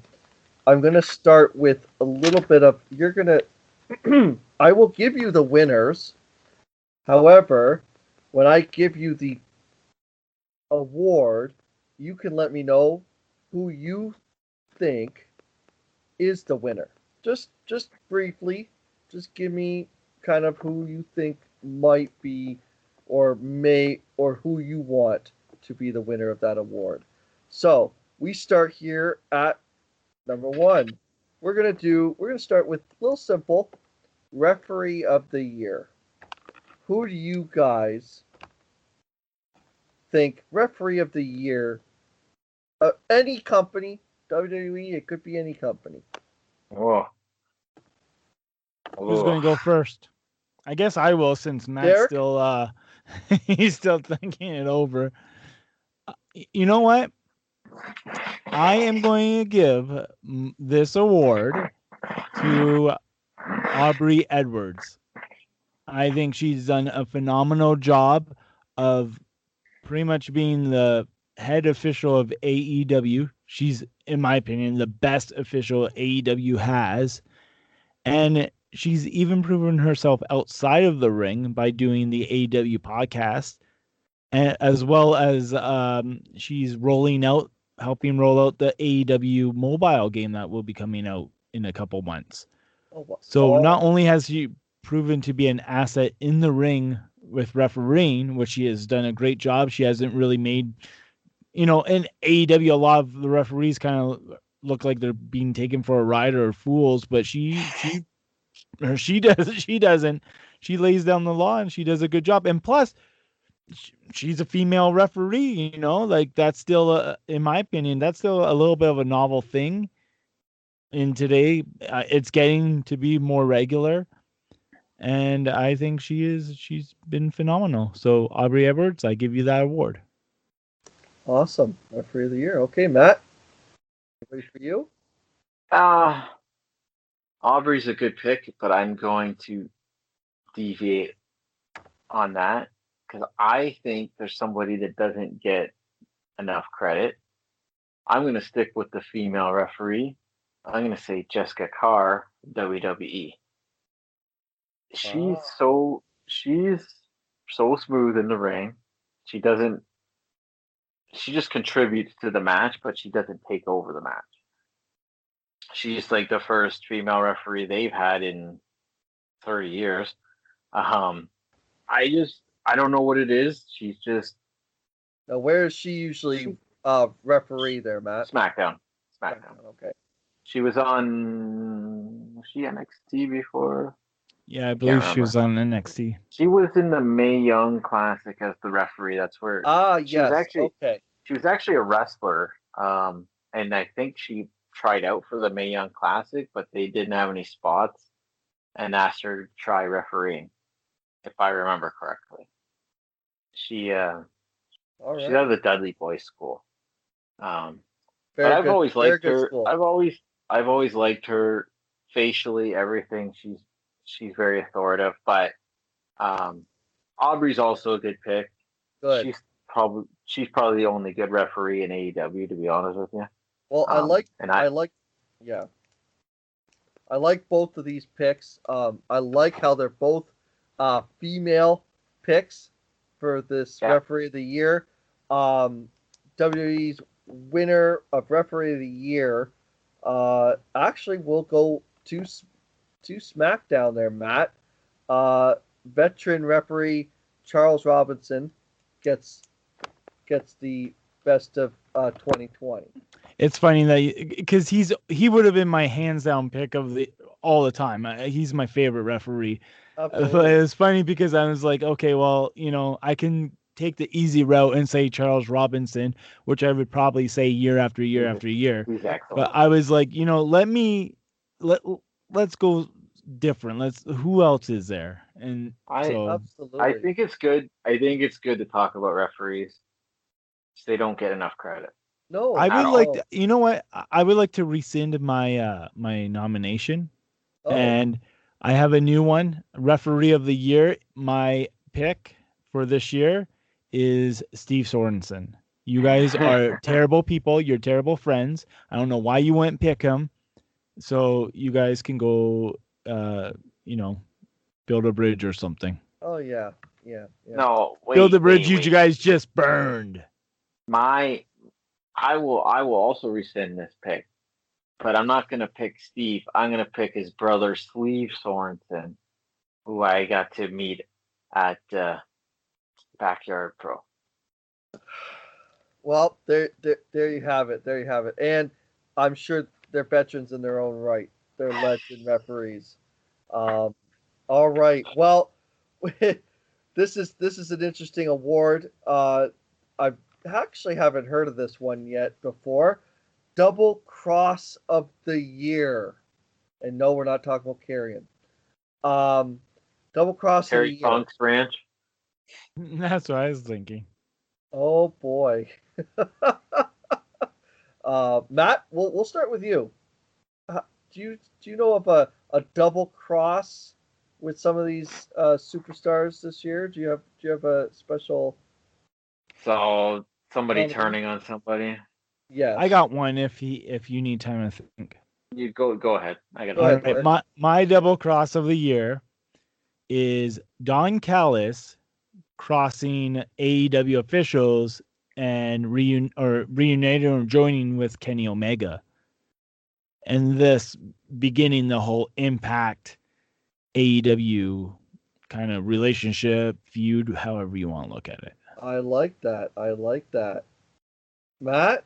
going to start with a little bit of. You're going to. I will give you the winners. However, when I give you the award, you can let me know who you think is the winner. Just briefly, just give me kind of who you think might be or who you want to be the winner of that award. So, we start here at number 1. We're gonna start with a little simple referee of the year. Who do you guys think referee of the year? Any company, WWE, it could be any company. Oh. Who's going to go first? I guess I will, since Matt's Derek? still he's still thinking it over. You know what? I am going to give this award to Aubry Edwards. I think she's done a phenomenal job of pretty much being the head official of AEW. She's, in my opinion, the best official AEW has. And she's even proven herself outside of the ring by doing the AEW podcast, and as well as she's helping roll out the AEW mobile game that will be coming out in a couple months. So not only has she proven to be an asset in the ring with refereeing, which she has done a great job. She hasn't really made, in AEW, a lot of the referees kind of look like they're being taken for a ride or fools, but she doesn't. She lays down the law and she does a good job. And plus, she's a female referee, like that's still, in my opinion, that's still a little bit of a novel thing. In today, it's getting to be more regular. And I think she's been phenomenal. So Aubry Edwards, I give you that award. Awesome. Referee of the year. Okay, Matt. Ready for you? Aubrey's a good pick, but I'm going to deviate on that because I think there's somebody that doesn't get enough credit. I'm going to stick with the female referee. I'm going to say Jessica Carr, WWE. She's so smooth in the ring. She just contributes to the match, but she doesn't take over the match. She's like the first female referee they've had in 30 years. I don't know what it is. She's just. Now, where is she usually referee there, Matt? SmackDown. Okay. She was she NXT before? Yeah, I believe she was on NXT. She was in the Mae Young Classic as the referee. That's where. Yes. She was actually a wrestler, and I think she tried out for the Mae Young Classic, but they didn't have any spots, and asked her to try refereeing, if I remember correctly. She's out of the Dudley Boys School. But I've always liked her. I've always liked her facially, everything. She's very authoritative, but Aubrey's also a good pick. Good. She's probably the only good referee in AEW, to be honest with you. Well, I like both of these picks. I like how they're both female picks for this referee of the year. WWE's winner of referee of the year actually will go to SmackDown there, Matt. Veteran referee Charles Robinson gets the best of 2020. It's funny that because he would have been my hands down pick of all the time. He's my favorite referee. Absolutely. But it was funny because I was like, okay, well, I can take the easy route and say Charles Robinson, which I would probably say year after year after year. Exactly. But I was like, let's go different. Who else is there? And absolutely. I think it's good. I think it's good to talk about referees. They don't get enough credit. No, I would like to, you know what? I would like to rescind my my nomination, and I have a new one. Referee of the year. My pick for this year is Steve Sorensen. You guys are terrible people. You're terrible friends. I don't know why you wouldn't pick him. So you guys can go, build a bridge or something. Oh yeah. No, wait, build the bridge you guys just burned. I will also rescind this pick, but I'm not going to pick Steve. I'm going to pick his brother, Steve Sorensen, who I got to meet at Backyard Pro. Well, there you have it. There you have it. And I'm sure they're veterans in their own right. They're legend referees. All right. Well, this is an interesting award. I actually haven't heard of this one yet before. Double Cross of the Year. And no, we're not talking about carrion. Double Cross of the Terry Year. Funk's Ranch. That's what I was thinking. Oh boy. Matt, we'll start with you. Do you know of a double cross with some of these superstars this year? Do you have a special? So somebody nominee? turning on somebody. Yes. I got one if you need time to think. You go ahead. I got Go ahead, All right, Derek. my double cross of the year is Don Callis crossing AEW officials and reuniting or joining with Kenny Omega. And this beginning the whole Impact AEW kind of relationship, feud, however you want to look at it. I like that. I like that. Matt?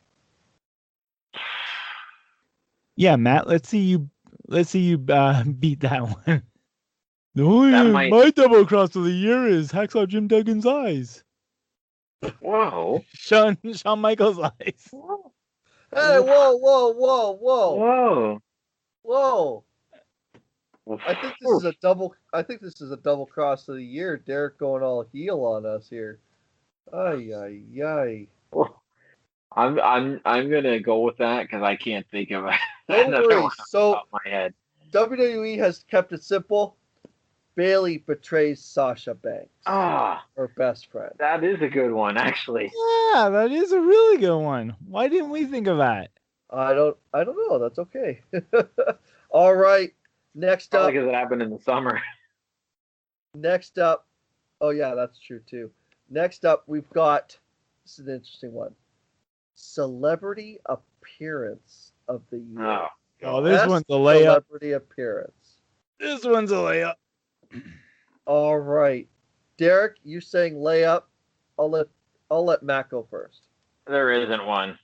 Yeah, Matt, let's see you beat that one. might- My double cross of the year is Hacksaw Jim Duggan's eyes. Whoa. Shawn Michaels' eyes. Hey, whoa, whoa, whoa, whoa, Whoa. whoa! I think this is a double. I think this is a double cross of the year. Derek going all heel on us here. Ay ay ay. I'm gonna go with that because I can't think of it. Don't worry. Off So the top of my head. WWE has kept it simple. Bailey betrays Sasha Banks, her best friend. That is a good one, actually. Yeah, that is a really good one. Why didn't we think of that? I don't know. That's okay. All right. Next Probably up. because it happened in the summer. Next up. Oh yeah, that's true too. Next up, we've got. This is an interesting one. Celebrity appearance of the year. Oh, this Best one's a layup. Celebrity appearance. This one's a layup. All right, Derek, you saying layup? I'll let Matt go first. There isn't one.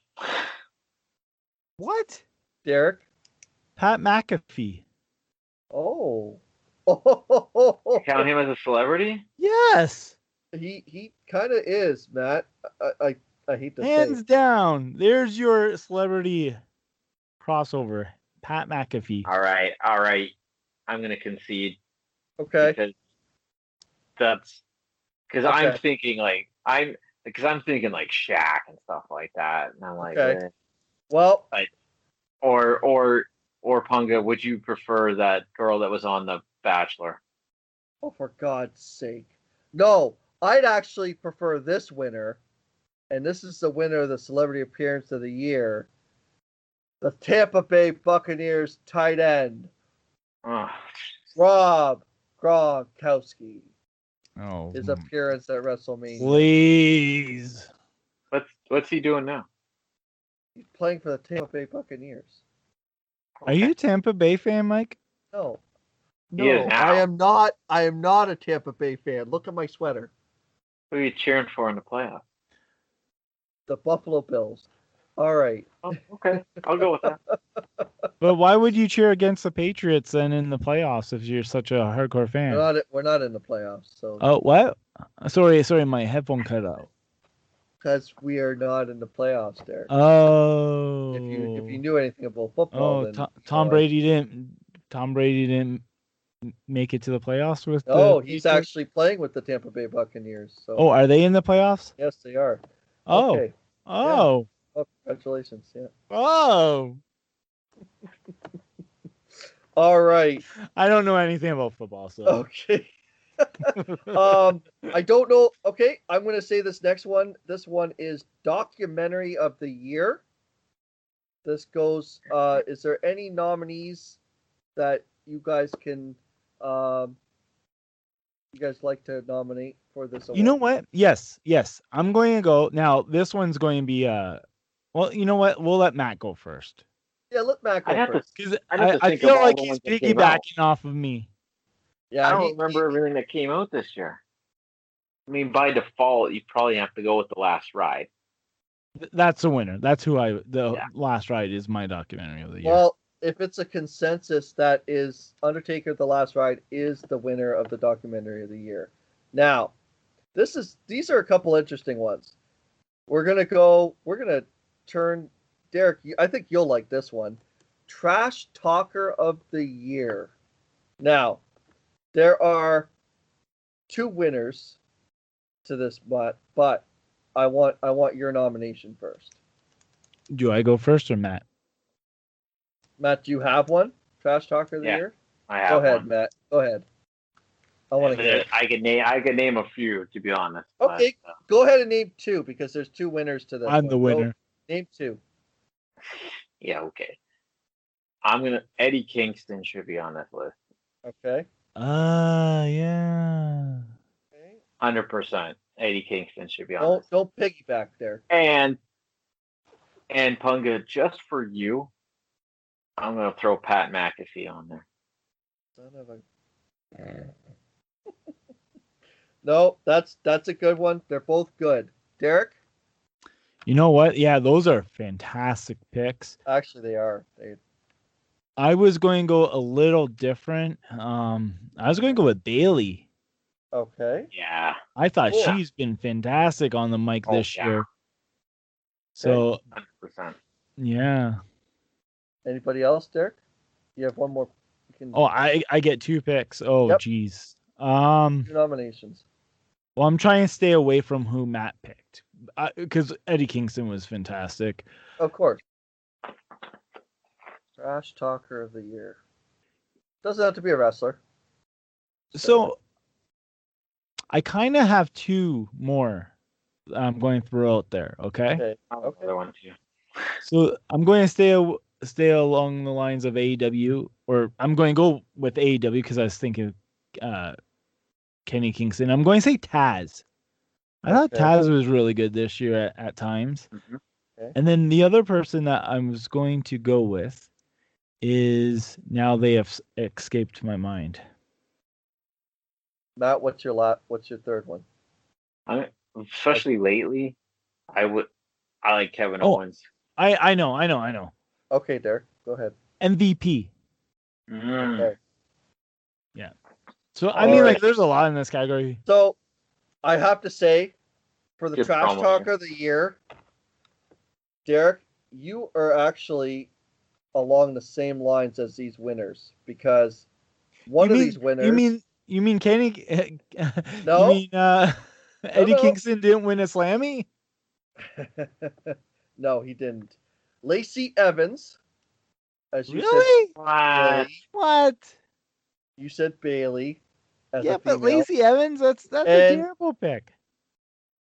What? Derek? Pat McAfee. Oh. Count him as a celebrity? Yes. He kind of is, Matt. I hate to Hands say. down. There's your celebrity crossover. Pat McAfee. All right. I'm gonna concede. Okay. Because I'm thinking like I'm thinking like Shaq and stuff like that, and I'm like, well, or Punga, would you prefer that girl that was on The Bachelor? Oh, for God's sake. No, I'd actually prefer this winner, and this is the winner of the Celebrity Appearance of the Year. The Tampa Bay Buccaneers tight end, Rob Gronkowski. Oh. His appearance at WrestleMania. Please. What's he doing now? He's playing for the Tampa Bay Buccaneers. Are you a Tampa Bay fan, Mike? No. He is now. I am not. I am not a Tampa Bay fan. Look at my sweater. Who are you cheering for in the playoffs? The Buffalo Bills. All right. Oh, okay, I'll go with that. But why would you cheer against the Patriots then in the playoffs if you're such a hardcore fan? We're not in the playoffs. So. Oh, what? Sorry, my headphone cut out. Because we are not in the playoffs, Derek. Oh. If you knew anything about football, then Tom Brady didn't make it to the playoffs with. No, he's actually playing with the Tampa Bay Buccaneers. So. Oh, are they in the playoffs? Yes, they are. Oh. Okay. Oh. Yeah. Oh, congratulations! Yeah. Oh. All right. I don't know anything about football, so. Okay. I don't know. Okay, I'm going to say this next one. This one is documentary of the year. This goes. Is there any nominees that you guys can? You guys like to nominate for this award? You know what? Yes. I'm going to go now. This one's going to be Well, you know what? We'll let Matt go first. Yeah, let Matt go first. Because I feel like he's piggybacking off of me. Yeah, I don't remember everything that came out this year. I mean, by default, you probably have to go with The Last Ride. That's the winner. That's who Last Ride is my documentary of the year. Well, if it's a consensus, that is Undertaker: The Last Ride is the winner of the documentary of the year. Now, these are a couple interesting ones. We're gonna turn Derek. I think you'll like this one. Trash Talker of the Year. Now, there are 2 winners to this, but I want your nomination first. Do I go first or Matt? Matt, do you have one? Trash Talker of the Year? I have Go ahead, one. Matt. Go ahead. I want to hear it. I could name a few, to be honest. Okay, but, go ahead and name 2 because there's 2 winners to this. I'm the winner. Go, name 2. Yeah, okay. Eddie Kingston should be on this list. Okay. Yeah. 100%. Eddie Kingston should be on this. Don't piggyback there. And Punga, just for you, I'm gonna throw Pat McAfee on there. Son of a. No, that's a good one. They're both good. Derek? You know what? Yeah, those are fantastic picks. Actually, they are. I was going to go a little different. I was going to go with Bailey. Okay. Yeah. I thought she's been fantastic on the mic this year. So, 100%. Yeah. Anybody else, Derek? You have one more. I get 2 picks. Oh, geez. 2 nominations. Well, I'm trying to stay away from who Matt picked because Eddie Kingston was fantastic. Of course. Trash Talker of the Year. Doesn't have to be a wrestler. So I kind of have 2 more I'm going to throw out there. Okay. So I'm going to stay along the lines of AEW, or I'm going to go with AEW because I was thinking Kenny Kingston. I'm going to say Taz. I thought Taz was really good this year at times. Mm-hmm. Okay. And then the other person that I was going to go with is, now they have escaped my mind. Matt, what's your third one? Especially lately, I like Kevin Owens. I know. Okay, Derek, go ahead. MVP. Okay. Yeah. So I mean, there's a lot in this category. So I have to say, for the Trash Talker of the Year, Derek, you are actually along the same lines as these winners, because one of these winners. You mean Kenny? No. You mean Eddie Kingston didn't win a Slammy? No, he didn't. Lacey Evans, as you said. What? You said Bailey. Yeah, but Lacey Evans, that's a terrible pick.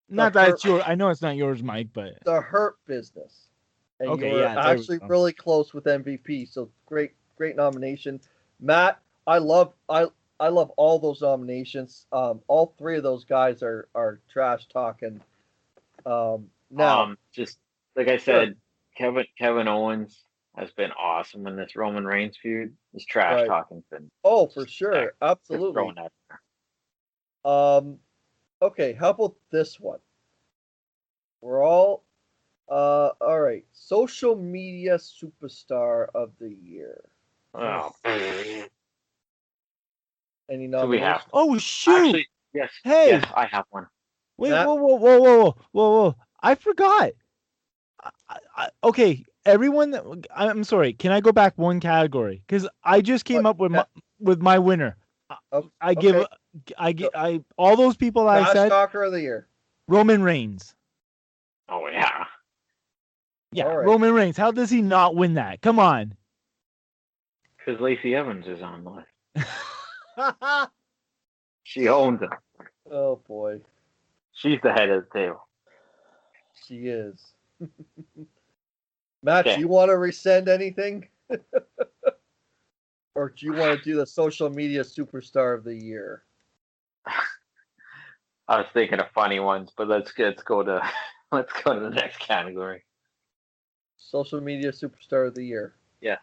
Not that it's yours. I know it's not yours, Mike, but the Hurt Business. And you were actually really close with MVP. So great nomination, Matt. I love all those nominations. All 3 of those guys are trash talking. Now, just like I said, Kevin Owens has been awesome in this Roman Reigns feud. His trash talking been. Oh, for sure, absolutely. Okay, how about this one? We're all right. Social media superstar of the year. Oh. Any nominations? So we have. Oh shoot! Actually, yes. Hey, yes, I have one. Wait, whoa! I forgot. Okay, everyone. I'm sorry. Can I go back one category? Because I just came up with my winner. I give all those people I said. Talker of the Year. Roman Reigns. Oh yeah. Yeah, Roman Reigns. How does he not win that? Come on. Because Lacey Evans is on the list. She owns it. Oh boy. She's the head of the table. She is. Matt, do you want to rescind anything? Or do you want to do the social media superstar of the year? I was thinking of funny ones, but let's go to the next category. Social media superstar of the year. Yes.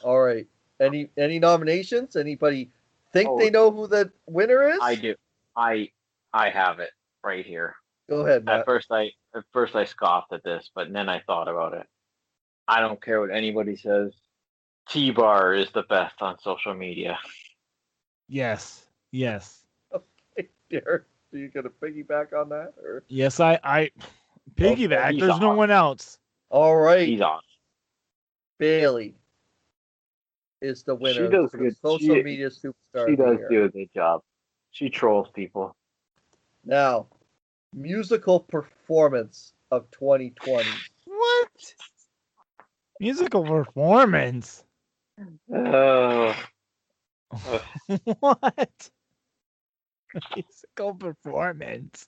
All right. Any nominations? Anybody think they know who the winner is? I do. I have it right here. Go ahead, Matt. At first I scoffed at this, but then I thought about it. I don't care what anybody says. T-Bar is the best on social media. Yes. Okay, Derek, are you gonna piggyback on that, or? Yes, I piggyback. He's There's no awesome. one else. All right, He's awesome. Bailey is the winner She does for the good. social media superstar She of the does year. do a good job. She trolls people. Now, musical performance of 2020. What? Musical performance? Oh, What? Musical performance?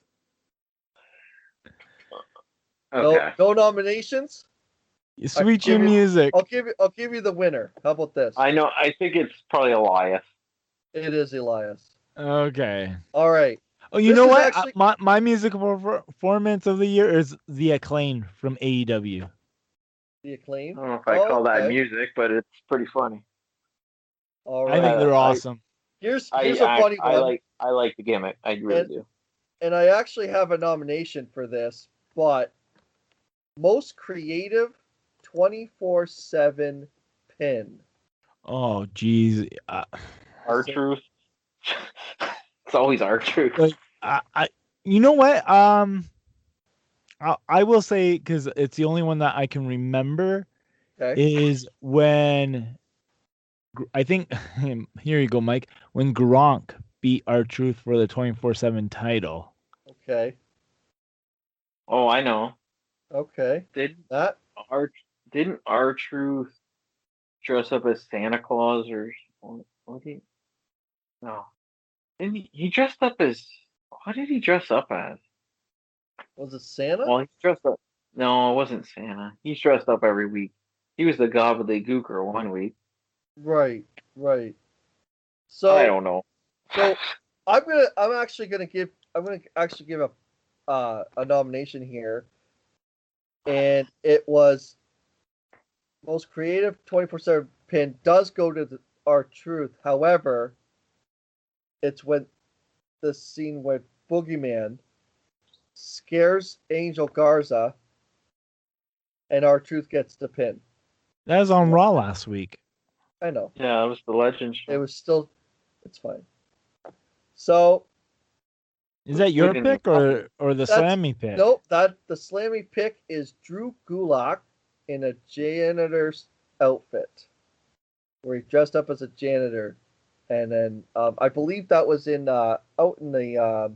okay. No nominations. Sweet Chin Music. I'll give you the winner. How about this? I know. I think it's probably Elias. It is Elias. Okay. All right. Oh, you This know is what? actually- My musical performance of the year is The Acclaim from AEW. The Acclaim. I don't know if I call that music, but it's pretty funny. All I think right. they're awesome. Here's a funny one. I like the gimmick. I really do. And I actually have a nomination for this, but most creative 24/7 pin. Oh, geez. R-Truth. It's always R-Truth. Like, you know what? I will say, because it's the only one that I can remember, is when I think here you go, Mike. When Gronk beat R-Truth for the 24/7 title. Okay. Oh, I know. Okay. Didn't R-Truth dress up as Santa Claus or what did he? No. Didn't he dressed up as what did he dress up as? Was it Santa? Well, he dressed up. No, it wasn't Santa. He's dressed up every week. He was the gobbledygooker one week. Right. So I don't know. So I'm actually gonna give a nomination here, and it was most creative 24/7 pin does go to R-Truth. However, it's when the scene where Boogeyman scares Angel Garza, and R-Truth gets the pin. That was on Raw last week. I know. Yeah, it was the Legend show. It was still. It's fine. So. Is that your pick or the Slammy pick? Nope. The Slammy pick is Drew Gulak in a janitor's outfit, where he dressed up as a janitor, and then I believe that was out in the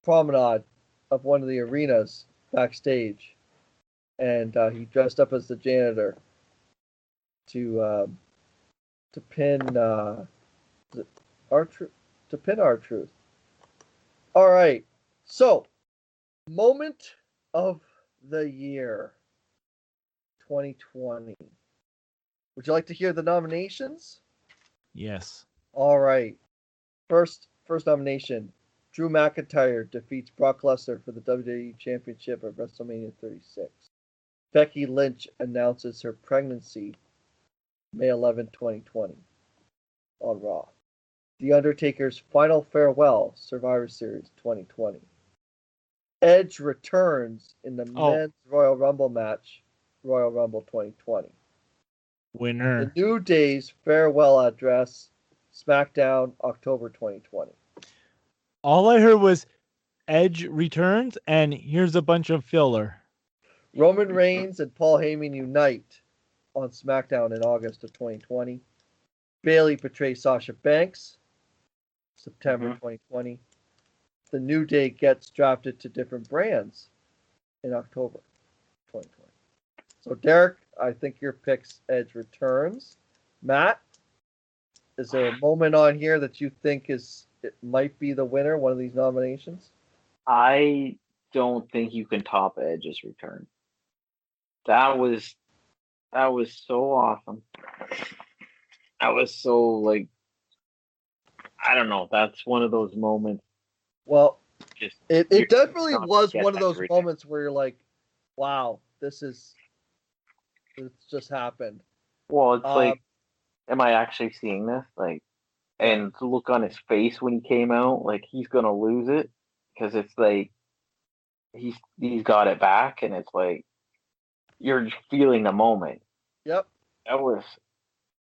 promenade of one of the arenas backstage, and he dressed up as the janitor to pin R-Truth. All right, so moment of the year 2020. Would you like to hear the nominations? Yes. All right. First nomination. Drew McIntyre defeats Brock Lesnar for the WWE Championship at WrestleMania 36. Becky Lynch announces her pregnancy May 11, 2020 on Raw. The Undertaker's Final Farewell Survivor Series 2020. Edge returns in the men's Royal Rumble match, Royal Rumble 2020. Winner. The New Day's farewell address, SmackDown, October 2020. All I heard was Edge returns, and here's a bunch of filler. Roman Reigns and Paul Heyman unite on SmackDown in August of 2020. Bayley betrays Sasha Banks, September 2020. The New Day gets drafted to different brands in October 2020. So, Derek, I think your pick's Edge returns. Matt, is there a moment on here that you think it might be the winner, one of these nominations? I don't think you can top Edge's return. That was so awesome. That was so I don't know. That's one of those moments. Well, it definitely was one of those moments where you're like, wow, this just happened. Well, it's am I actually seeing this? And the look on his face when he came out, he's gonna lose it, because it's he's got it back, and it's like you're feeling the moment. Yep.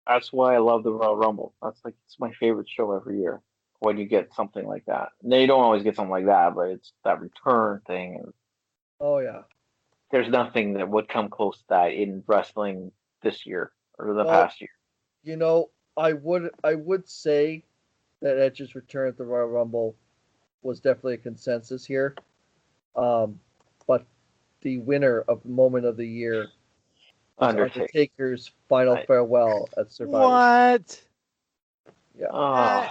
That's why I love the Royal Rumble. It's my favorite show every year when you get something like that. They don't always get something like that, but it's that return thing. And Oh yeah. there's nothing that would come close to that in wrestling this year or the Well, past year. you know, I would say that Edge's return at the Royal Rumble was definitely a consensus here. But the winner of the moment of the year was Undertaker's final farewell at Survivor. What? Yeah. Oh.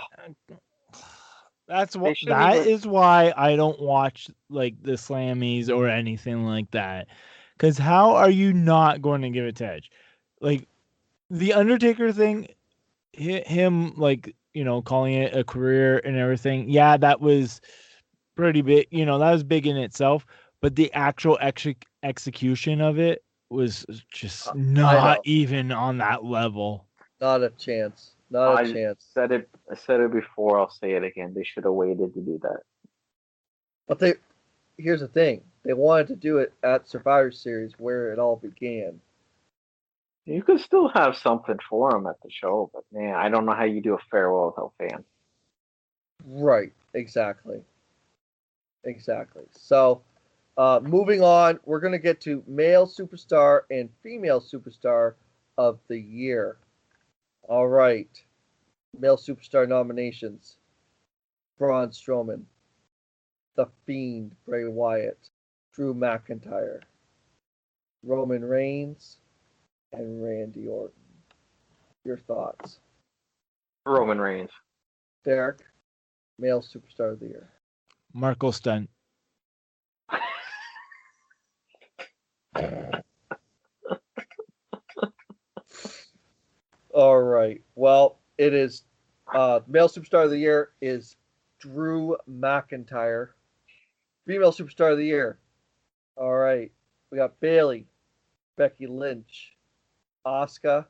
That is why I don't watch like the Slammies or anything like that. Because how are you not going to give it to Edge? Like the Undertaker thing, him like calling it a career and everything. Yeah, that was pretty big. That was big in itself. But the actual execution of it was just not even on that level. Not a chance. Not a chance. I said it before. I'll say it again. They should have waited to do that. But here's the thing. They wanted to do it at Survivor Series where it all began. You could still have something for them at the show, but man, I don't know how you do a farewell without fans. Right. Exactly. So, moving on, we're going to get to male superstar and female superstar of the year. All right. Male superstar nominations. Braun Strowman, The Fiend, Bray Wyatt, Drew McIntyre, Roman Reigns, and Randy Orton. Your thoughts? Roman Reigns. Derek, male superstar of the year. Marco Stunt. All right. Well, it is male superstar of the year is Drew McIntyre. Female superstar of the year. All right. We got Bayley, Becky Lynch, Asuka,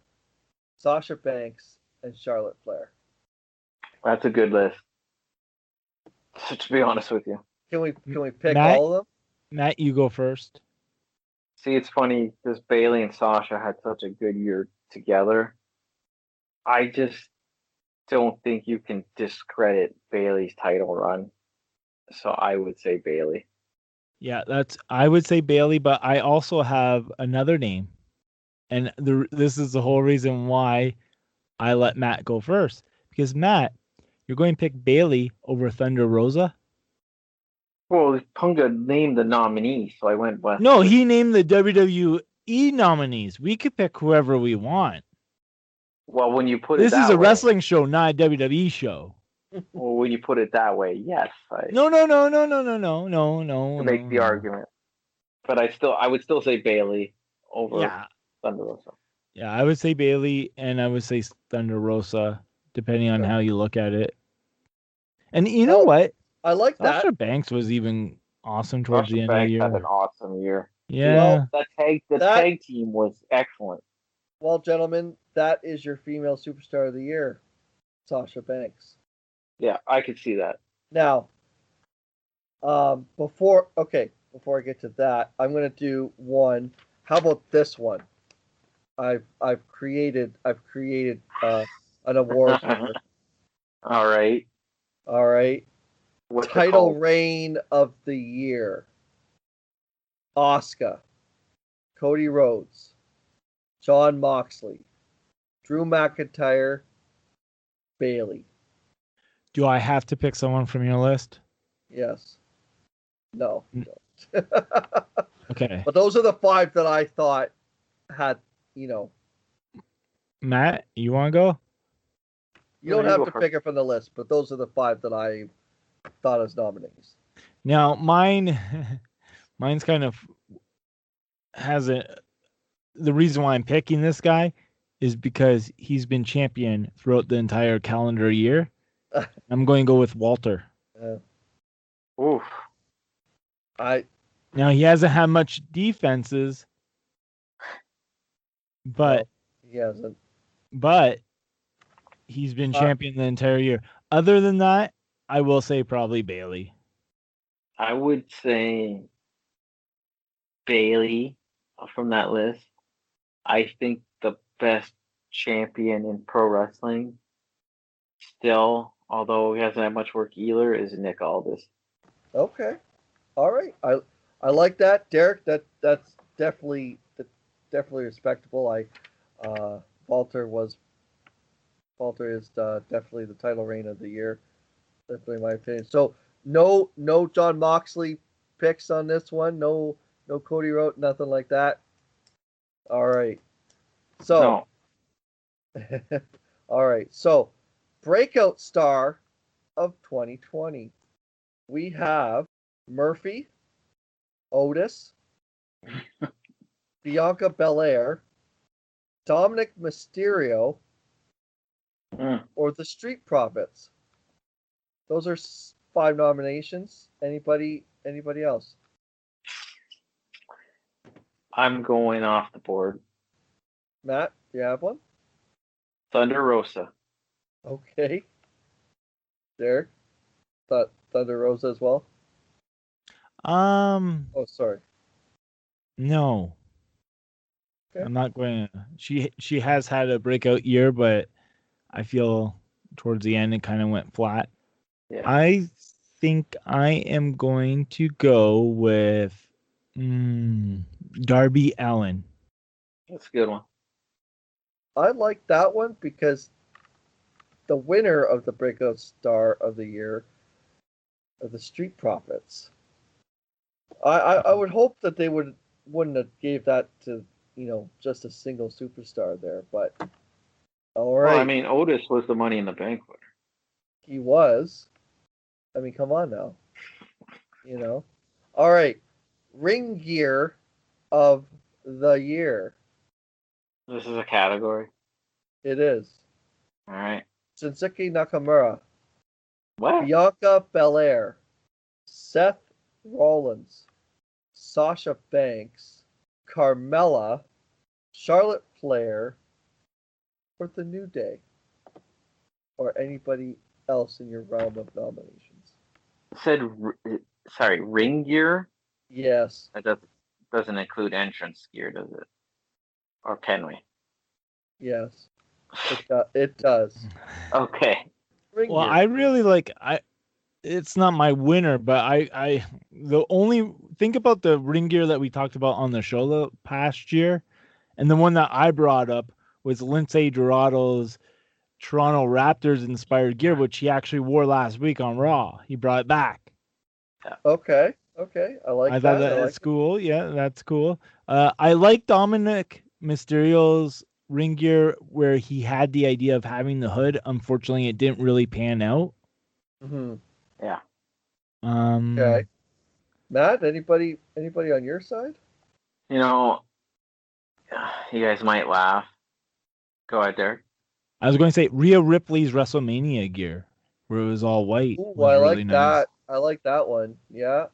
Sasha Banks, and Charlotte Flair. That's a good list. To be honest with you. Can we pick all of them? Matt, you go first. See, it's funny because Bayley and Sasha had such a good year together. I just don't think you can discredit Bayley's title run. So I would say Bayley. Yeah, I would say Bayley, but I also have another name. And this is the whole reason why I let Matt go first. Because Matt, you're going to pick Bayley over Thunder Rosa? Well, Punga named the nominees, so I went with... No, he named the WWE nominees. We could pick whoever we want. Well, when you put this is a wrestling show, not a WWE show. Well, when you put it that way, yes. No. To make the argument, but I would still say Bayley over Thunder Rosa. Yeah, I would say Bayley, and I would say Thunder Rosa, depending on how you look at it. And you know what? I like that. Sasha Banks was even awesome towards the end of the year. Had an awesome year. Yeah. Well, the tag team was excellent. Well, gentlemen, that is your female superstar of the year, Sasha Banks. Yeah, I could see that. Now, before I get to that, I'm going to do one. How about this one? I've created an award here. All right. What's title reign of the year. Asuka, Cody Rhodes, Jon Moxley, Drew McIntyre, Bayley. Do I have to pick someone from your list? Yes. No. Okay. But those are the 5 that I thought had, Matt, you want to go? You don't have to pick it from the list, but those are the 5 that I thought as nominees. Now, mine's kind of the reason why I'm picking this guy is because he's been champion throughout the entire calendar year. I'm going to go with Walter. Oof. Now, he hasn't had much defenses, but he hasn't. But he's been champion the entire year. Other than that, I will say probably Bayley. I would say Bailey from that list. I think the best champion in pro wrestling still, although he hasn't had much work either, is Nick Aldis. Okay. All right. I like that, Derek. That's definitely respectable. Walter is definitely the title reign of the year. Definitely my opinion. So no John Moxley picks on this one. No Cody Rhodes, nothing like that. All right. So No. all right. So breakout star of 2020. We have Murphy, Otis, Bianca Belair, Dominic Mysterio, or the Street Profits. Those are 5 nominations. Anybody else? I'm going off the board. Matt, do you have one? Thunder Rosa. Okay. Derek, Thunder Rosa as well. Oh, sorry. No. Okay. I'm not going to. She has had a breakout year, but I feel towards the end it kind of went flat. Yeah. I think I am going to go with Darby Allin. That's a good one. I like that one because the winner of the breakout star of the year are the Street Profits. I would hope that they wouldn't have gave that to just a single superstar there, but all right. Well, I mean, Otis was the Money in the Bank winner. He was. I mean, come on now. All right. Ring gear of the year. This is a category. It is. All right. Shinsuke Nakamura. What? Bianca Belair. Seth Rollins. Sasha Banks. Carmella. Charlotte Flair. Or The New Day. Or anybody else in your realm of nominations. Sorry, ring gear? Yes. That doesn't include entrance gear, does it? Or can we? Yes. It does. Okay. Ring Well, gear. I really like it's not my winner, but I the only think about the ring gear that we talked about on the show the past year, and the one that I brought up was Lindsay Dorado's Toronto Raptors inspired gear, which he actually wore last week on Raw. He brought it back. Okay. I like I that. thought that's cool. Yeah, that's cool. I like Dominic Mysterio's ring gear where he had the idea of having the hood. Unfortunately, it didn't really pan out. Mm-hmm. Yeah. Okay. Matt, anybody on your side? You guys might laugh. Go ahead, Derek. I was going to say Rhea Ripley's WrestleMania gear, where it was all white. Ooh, Was I really like nice. that. I like that one. Yeah.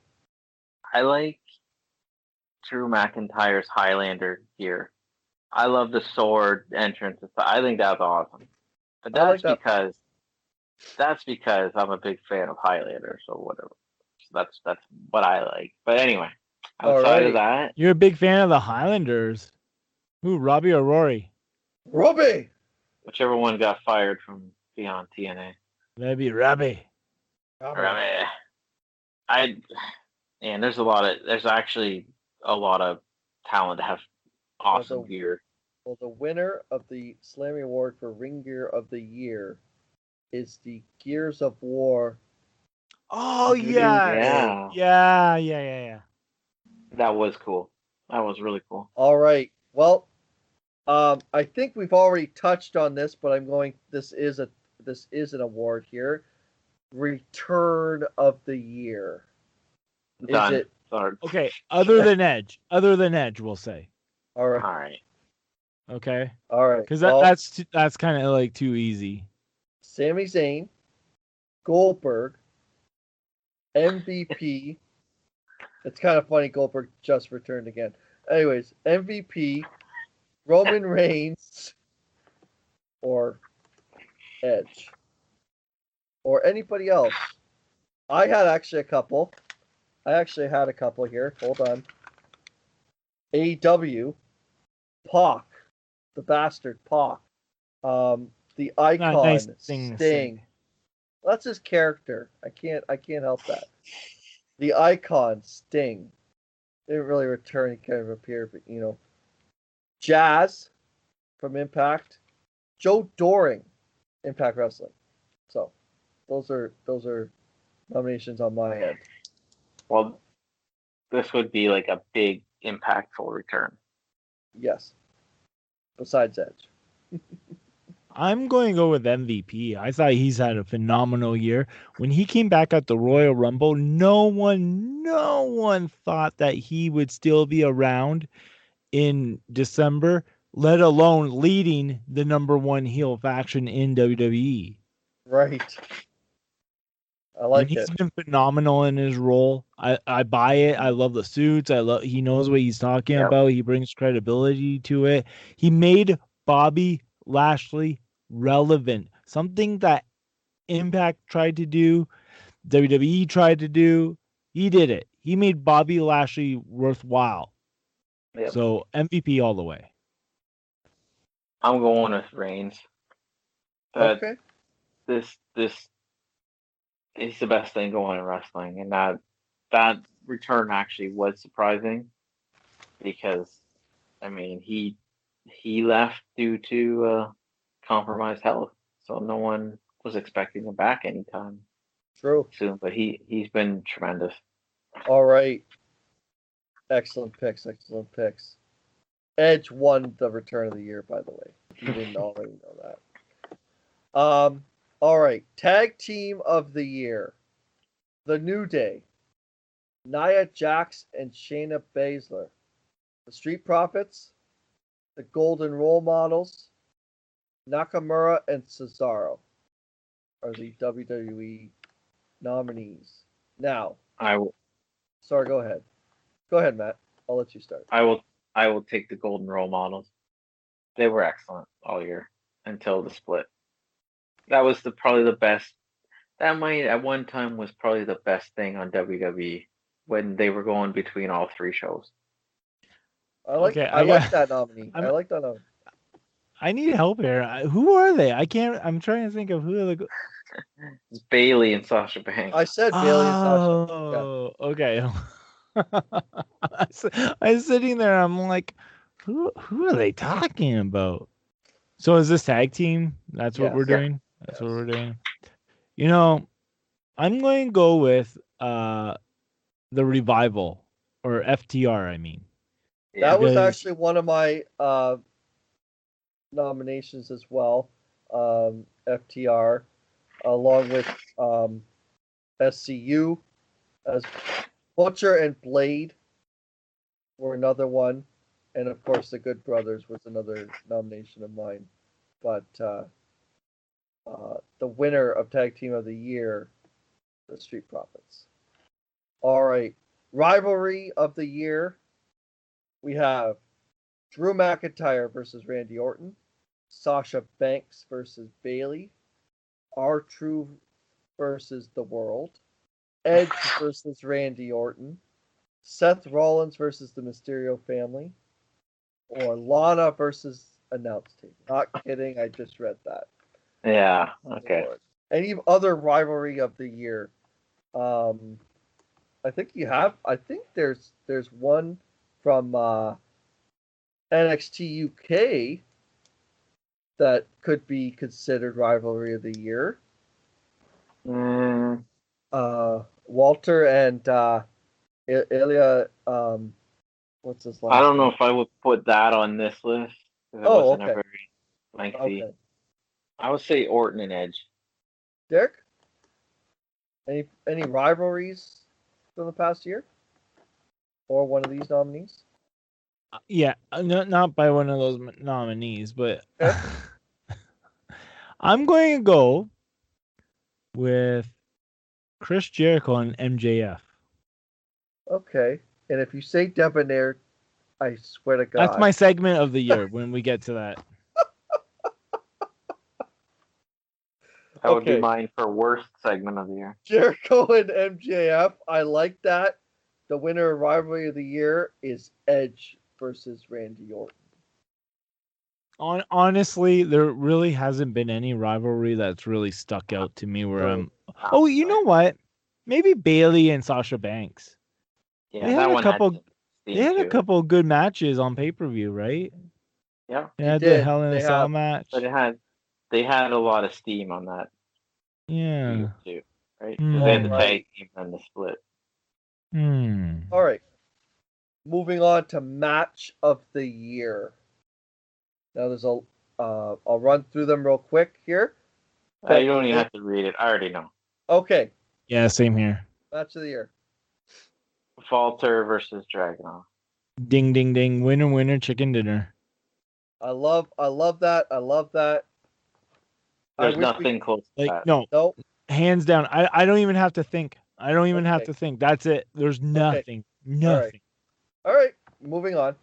I like Drew McIntyre's Highlander gear. I love the sword entrance. I think that's awesome. But that's because I'm a big fan of Highlander, so whatever. So that's what I like. But anyway, outside of that, you're a big fan of the Highlanders. Who, Robbie or Rory? Robbie. Whichever one got fired from Beyond TNA. That'd be Robbie. Robbie. There's actually a lot of talent to have awesome gear. Well, the winner of the Slammy Award for Ring Gear of the Year is the Gears of War. Oh yeah. Yeah. That was cool. That was really cool. All right. Well, I think we've already touched on this, but this is an award here. Return of the Year. Done. Is it okay? Other than Edge, we'll say. All right. All right. Okay. All right. Because that's kind of like too easy. Sami Zayn, Goldberg, MVP. It's kind of funny. Goldberg just returned again. Anyways, MVP, Roman Reigns, or Edge, or anybody else. I had actually a couple. I actually had a couple here. Hold on. AEW, Pac, the bastard Pac, the icon Nice thing Sting. That's his character. I can't help that. The icon Sting didn't really return. He kind of appeared, but Jazz from Impact, Joe Doring, Impact Wrestling. So those are nominations on my end. Well, this would be like a big, impactful return. Yes. Besides Edge. I'm going to go with MVP. I thought he's had a phenomenal year. When he came back at the Royal Rumble, no one thought that he would still be around in December, let alone leading the number one heel faction in WWE. Right. I like and he's been phenomenal in his role. I buy it. I love the suits. He knows what he's talking about. He brings credibility to it. He made Bobby Lashley relevant. Something that Impact tried to do, WWE tried to do. He did it. He made Bobby Lashley worthwhile. Yep. So MVP all the way. I'm going with Reigns. Okay. This is the best thing going in wrestling, and that return actually was surprising because, I mean, he left due to compromised health, so no one was expecting him back anytime True. soon. But he's been tremendous. All right. Excellent picks. Edge won the return of the year, by the way. If you didn't already know that. All right. Tag team of the year. The New Day. Nia Jax and Shayna Baszler. The Street Profits. The Golden Role Models. Nakamura and Cesaro are the WWE nominees. Now, sorry, go ahead. Go ahead, Matt. I'll let you start. I will take the Golden Role Models. They were excellent all year until the split. That was probably the best. That might at one time was probably the best thing on WWE when they were going between all three shows. I like that nominee. I like that nominee. I need help here. Who are they? I'm trying to think of who are the. It's Bailey and Sasha Banks. I said Bailey and Sasha. Oh, okay. I was sitting there. I'm like, who are they talking about? So is this tag team? That's what we're doing. That's what we're doing. I'm going to go with the Revival, or FTR. I mean, that was actually one of my nominations as well. FTR, along with SCU, as Butcher and Blade were another one, and of course the Good Brothers was another nomination of mine. But the winner of Tag Team of the Year, the Street Profits. All right, Rivalry of the Year. We have Drew McIntyre versus Randy Orton, Sasha Banks versus Bayley, R-Truth versus The World, Edge versus Randy Orton, Seth Rollins versus the Mysterio family, or Lana versus Announce Team. Not kidding, I just read that. Yeah, okay. Any other Rivalry of the Year? I think there's one from NXT UK that could be considered Rivalry of the Year. Walter and Ilya, what's his last I don't know if I would put that on this list. It wasn't a very lengthy. Okay. I would say Orton and Edge. Derek? Any rivalries from the past year? Or one of these nominees? Yeah, not by one of those nominees, but I'm going to go with Chris Jericho and MJF. Okay. And if you say Debonair, I swear to God. That's my segment of the year when we get to that. That would be mine for worst segment of the year. Jericho and MJF. I like that. The winner of Rivalry of the Year is Edge versus Randy Orton. Honestly, there really hasn't been any rivalry that's really stuck out to me where I'm. Oh, you know what? Maybe Bailey and Sasha Banks. Yeah, They had that a one couple. They They had a couple good matches on pay-per-view, right? Yeah, They had the Hell in a Cell match. But they had a lot of steam on that. Yeah. Too, right? Because they had the tag team and the split. All right. Moving on to match of the year. Now there's a. I'll run through them real quick here. You don't even have to read it. I already know. Okay. Yeah, same here. Match of the year. Falter versus Dragunov. Ding, ding, ding. Winner, winner, chicken dinner. I love that. I love that. There's nothing close to that. No. Nope. Hands down. I don't even have to think. I don't even have to think. That's it. There's nothing. Okay. Nothing. All right. Moving on.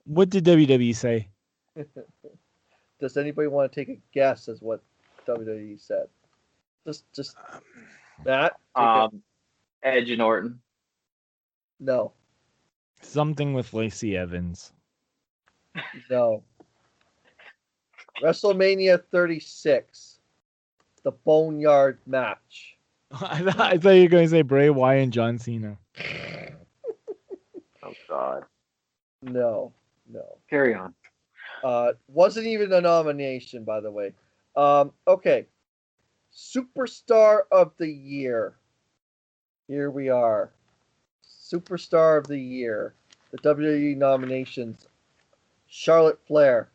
What did WWE say? Does anybody want to take a guess as what WWE said? Just Matt. Edge and Orton. No. Something with Lacey Evans. No. WrestleMania 36, the Boneyard match. I thought you were going to say Bray Wyatt and John Cena. Oh God. No. Carry on. Wasn't even a nomination, by the way. Okay. Superstar of the year. Here we are. Superstar of the year. The WWE nominations: Charlotte Flair,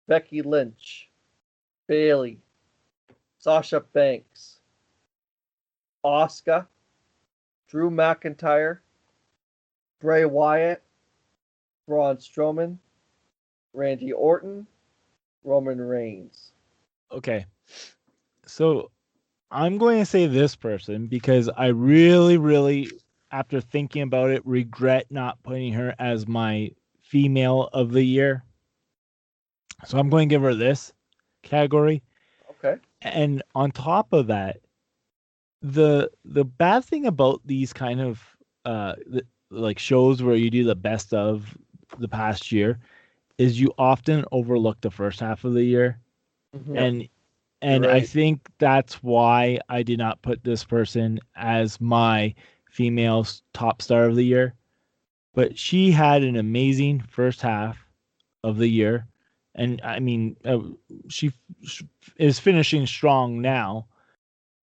Becky Lynch, Bayley, Sasha Banks, Asuka, Drew McIntyre, Bray Wyatt, Braun Strowman, Randy Orton, Roman Reigns. Okay. So I'm going to say this person because I really, really, after thinking about it, regret not putting her as my female of the year. So I'm going to give her this category. Okay. And on top of that, the bad thing about these kind of like shows where you do the best of the past year is you often overlook the first half of the year. Mm-hmm. And right. I think that's why I did not put this person as my female top star of the year. But she had an amazing first half of the year. And I mean, she is finishing strong now.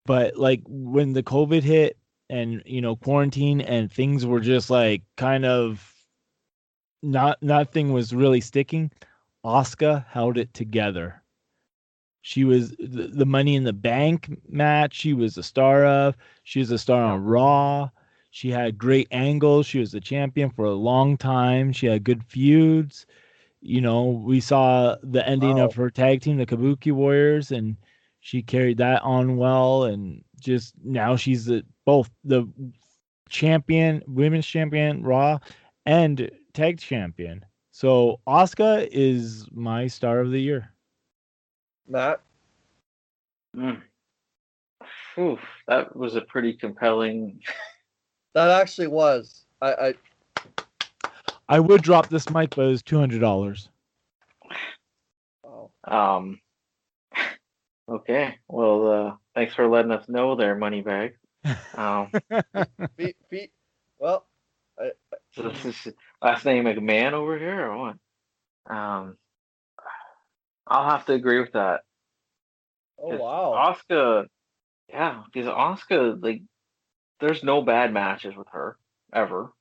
But like when the COVID hit and, quarantine and things were just like kind of nothing was really sticking, Asuka held it together. She was the Money in the Bank match. She was the star of. She was a star on Raw. She had great angles. She was the champion for a long time. She had good feuds. We saw the ending of her tag team, the Kabuki Warriors, and she carried that on well. And just now she's both the champion, women's champion, Raw, and tag champion. So Asuka is my star of the year. Matt? Oof, that was a pretty compelling. That actually was. I would drop this mic, but it was $200. Oh. Okay. Well, thanks for letting us know there, Moneybag. Well, so this is last name McMahon over here, or what? I'll have to agree with that. Oh wow. Asuka, yeah, because Asuka, like, there's no bad matches with her ever.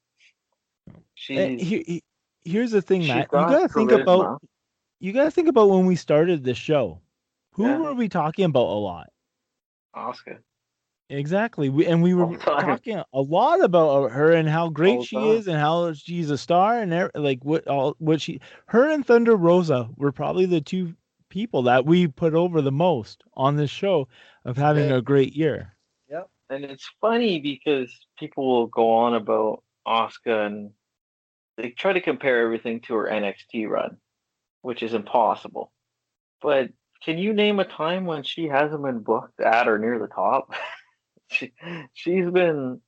Here's the thing, Matt. You gotta think about when we started this show. Who were we talking about a lot? Asuka. Exactly. We were talking a lot about her and how great she is and how she's a star and like her and Thunder Rosa were probably the two people that we put over the most on this show of having a great year. Yeah. And it's funny because people will go on about Asuka and they try to compare everything to her NXT run, which is impossible. But can you name a time when she hasn't been booked at or near the top? She's been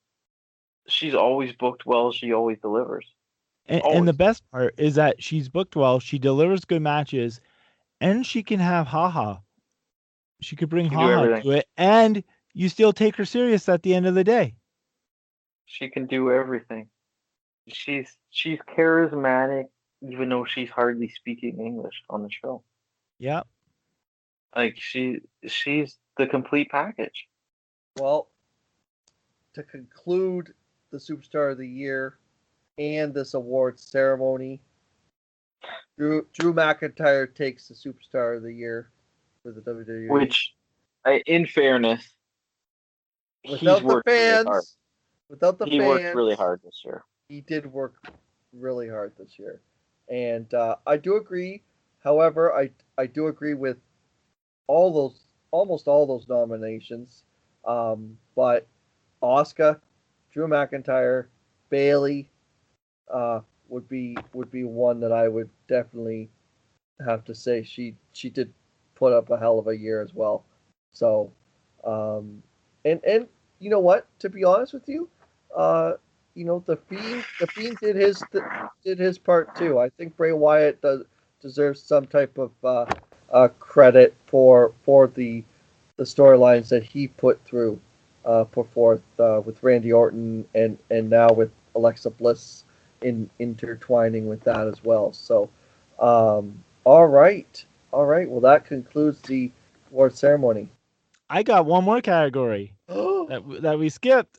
she's always booked well. She always delivers. And the best part is that she's booked well. She delivers good matches, and she can have haha. She could bring haha to it, and you still take her serious at the end of the day. She can do everything. She's charismatic, even though she's hardly speaking English on the show. Yeah. Like she's the complete package. Well, to conclude the Superstar of the Year and this awards ceremony, Drew McIntyre takes the Superstar of the Year for the WWE. Which, in fairness, without the fans, he worked really hard this year. He did work really hard this year, and I do agree. However, I do agree with almost all those nominations. But Asuka, Drew McIntyre, Bayley would be one that I would definitely have to say she did put up a hell of a year as well. So, and you know what? To be honest with you, the Fiend did his part too. I think Bray Wyatt deserves some type of credit for the storylines that he put forth with Randy Orton and now with Alexa Bliss intertwining with that as well. So, all right. Well, that concludes the award ceremony. I got one more category that we skipped.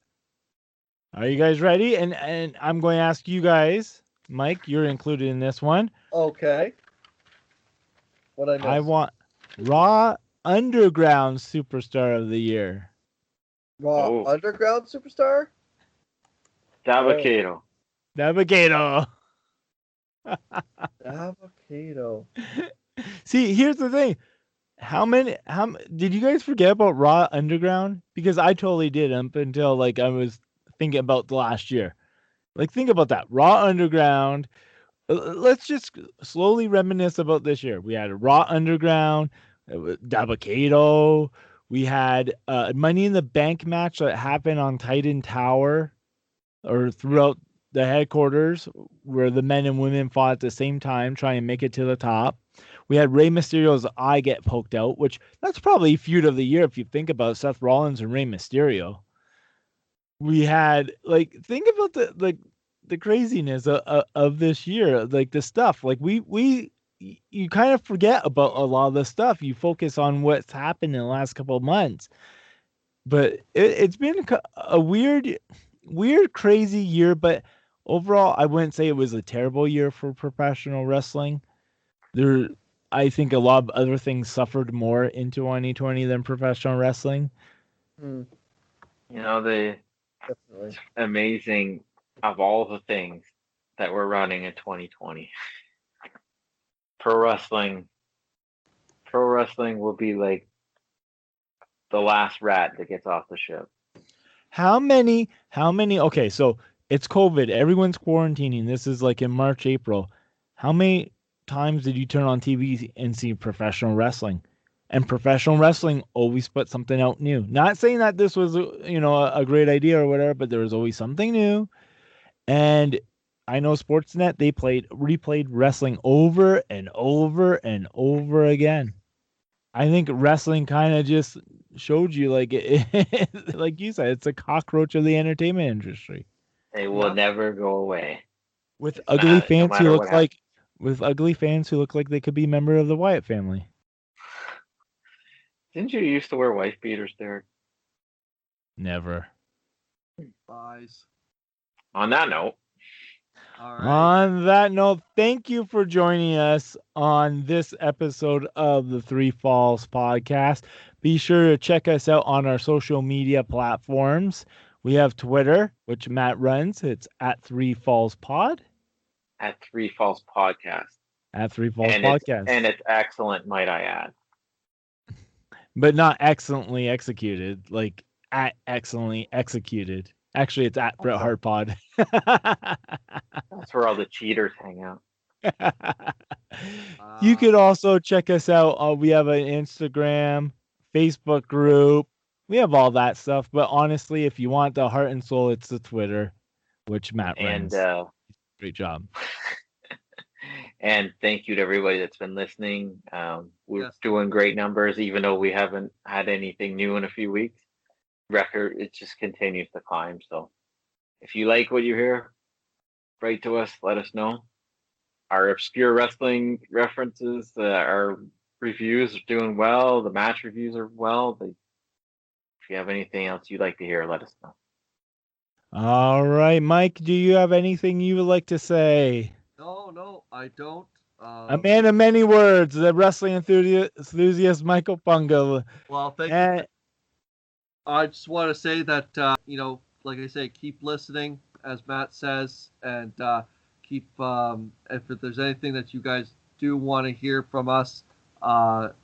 Are you guys ready? And I'm going to ask you guys, Mike, you're included in this one. Okay. What I missed? I want Raw Underground Superstar of the Year. Raw Underground Superstar? Dabba-Kato. Dabba-Kato. Dabba-Kato. See, here's the thing. How did you guys forget about Raw Underground? Because I totally did up until I was thinking about the last year. Think about that. Raw Underground. Let's just slowly reminisce about this year. We had a Raw Underground, Dabba-Kato. We had a Money in the Bank match that happened on Titan Tower or throughout the headquarters where the men and women fought at the same time trying to make it to the top. We had Rey Mysterio's eye get poked out, which that's probably feud of the year if you think about Seth Rollins and Rey Mysterio. We had think about the craziness of this year, the stuff you kind of forget about a lot of the stuff. You focus on what's happened in the last couple of months, but it's been a weird, crazy year. But overall, I wouldn't say it was a terrible year for professional wrestling. I think a lot of other things suffered more in 2020 than professional wrestling. You know, definitely amazing of all the things that we're running in 2020. Pro wrestling will be like the last rat that gets off the ship. How many? Okay, so it's COVID. Everyone's quarantining. This is in March, April. How many times did you turn on TV and see professional wrestling? And professional wrestling always put something out new. Not saying that this was, a great idea or whatever, but there was always something new. And I know Sportsnet, they replayed wrestling over and over and over again. I think wrestling kind of just showed you, like you said, it's a cockroach of the entertainment industry. They will never go away. With ugly fans who look like they could be a member of the Wyatt family. Didn't you used to wear wife beaters, Derek? Never. Lies. On that note. All right. On that note, thank you for joining us on this episode of the Three Falls podcast. Be sure to check us out on our social media platforms. We have Twitter, which Matt runs. It's at 3 Falls Pod. At 3 Falls Podcast. At 3 Falls Podcast. And it's excellent, might I add. But not excellently executed, at excellently executed. Actually, it's at Bret Hart Pod. That's where all the cheaters hang out. You could also check us out. We have an Instagram, Facebook group. We have all that stuff, but honestly, if you want the heart and soul, it's the Twitter, which Matt runs. Great job. And thank you to everybody that's been listening. We're doing great numbers, even though we haven't had anything new in a few weeks. Record, it just continues to climb. So if you like what you hear, write to us, let us know. Our obscure wrestling references, our reviews are doing well. The match reviews are well. If you have anything else you'd like to hear, let us know. All right, Mike, do you have anything you would like to say? No, I don't. A man of many words, the wrestling enthusiast Michael Punga. Well, thank you. I just want to say that, like I say, keep listening, as Matt says, and keep, if there's anything that you guys do want to hear from us,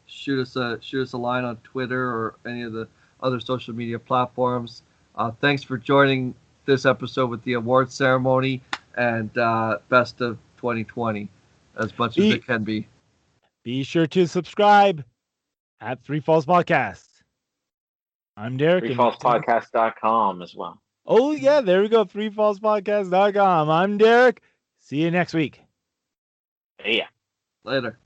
shoot us a line on Twitter or any of the other social media platforms. Thanks for joining this episode with the award ceremony, and best of 2020 as much as it can be. Be sure to subscribe at Three Falls Podcast. I'm Derek. ThreeFallsPodcast.com as well. Oh, yeah, there we go. ThreeFallsPodcast.com. I'm Derek. See you next week. See ya. Later.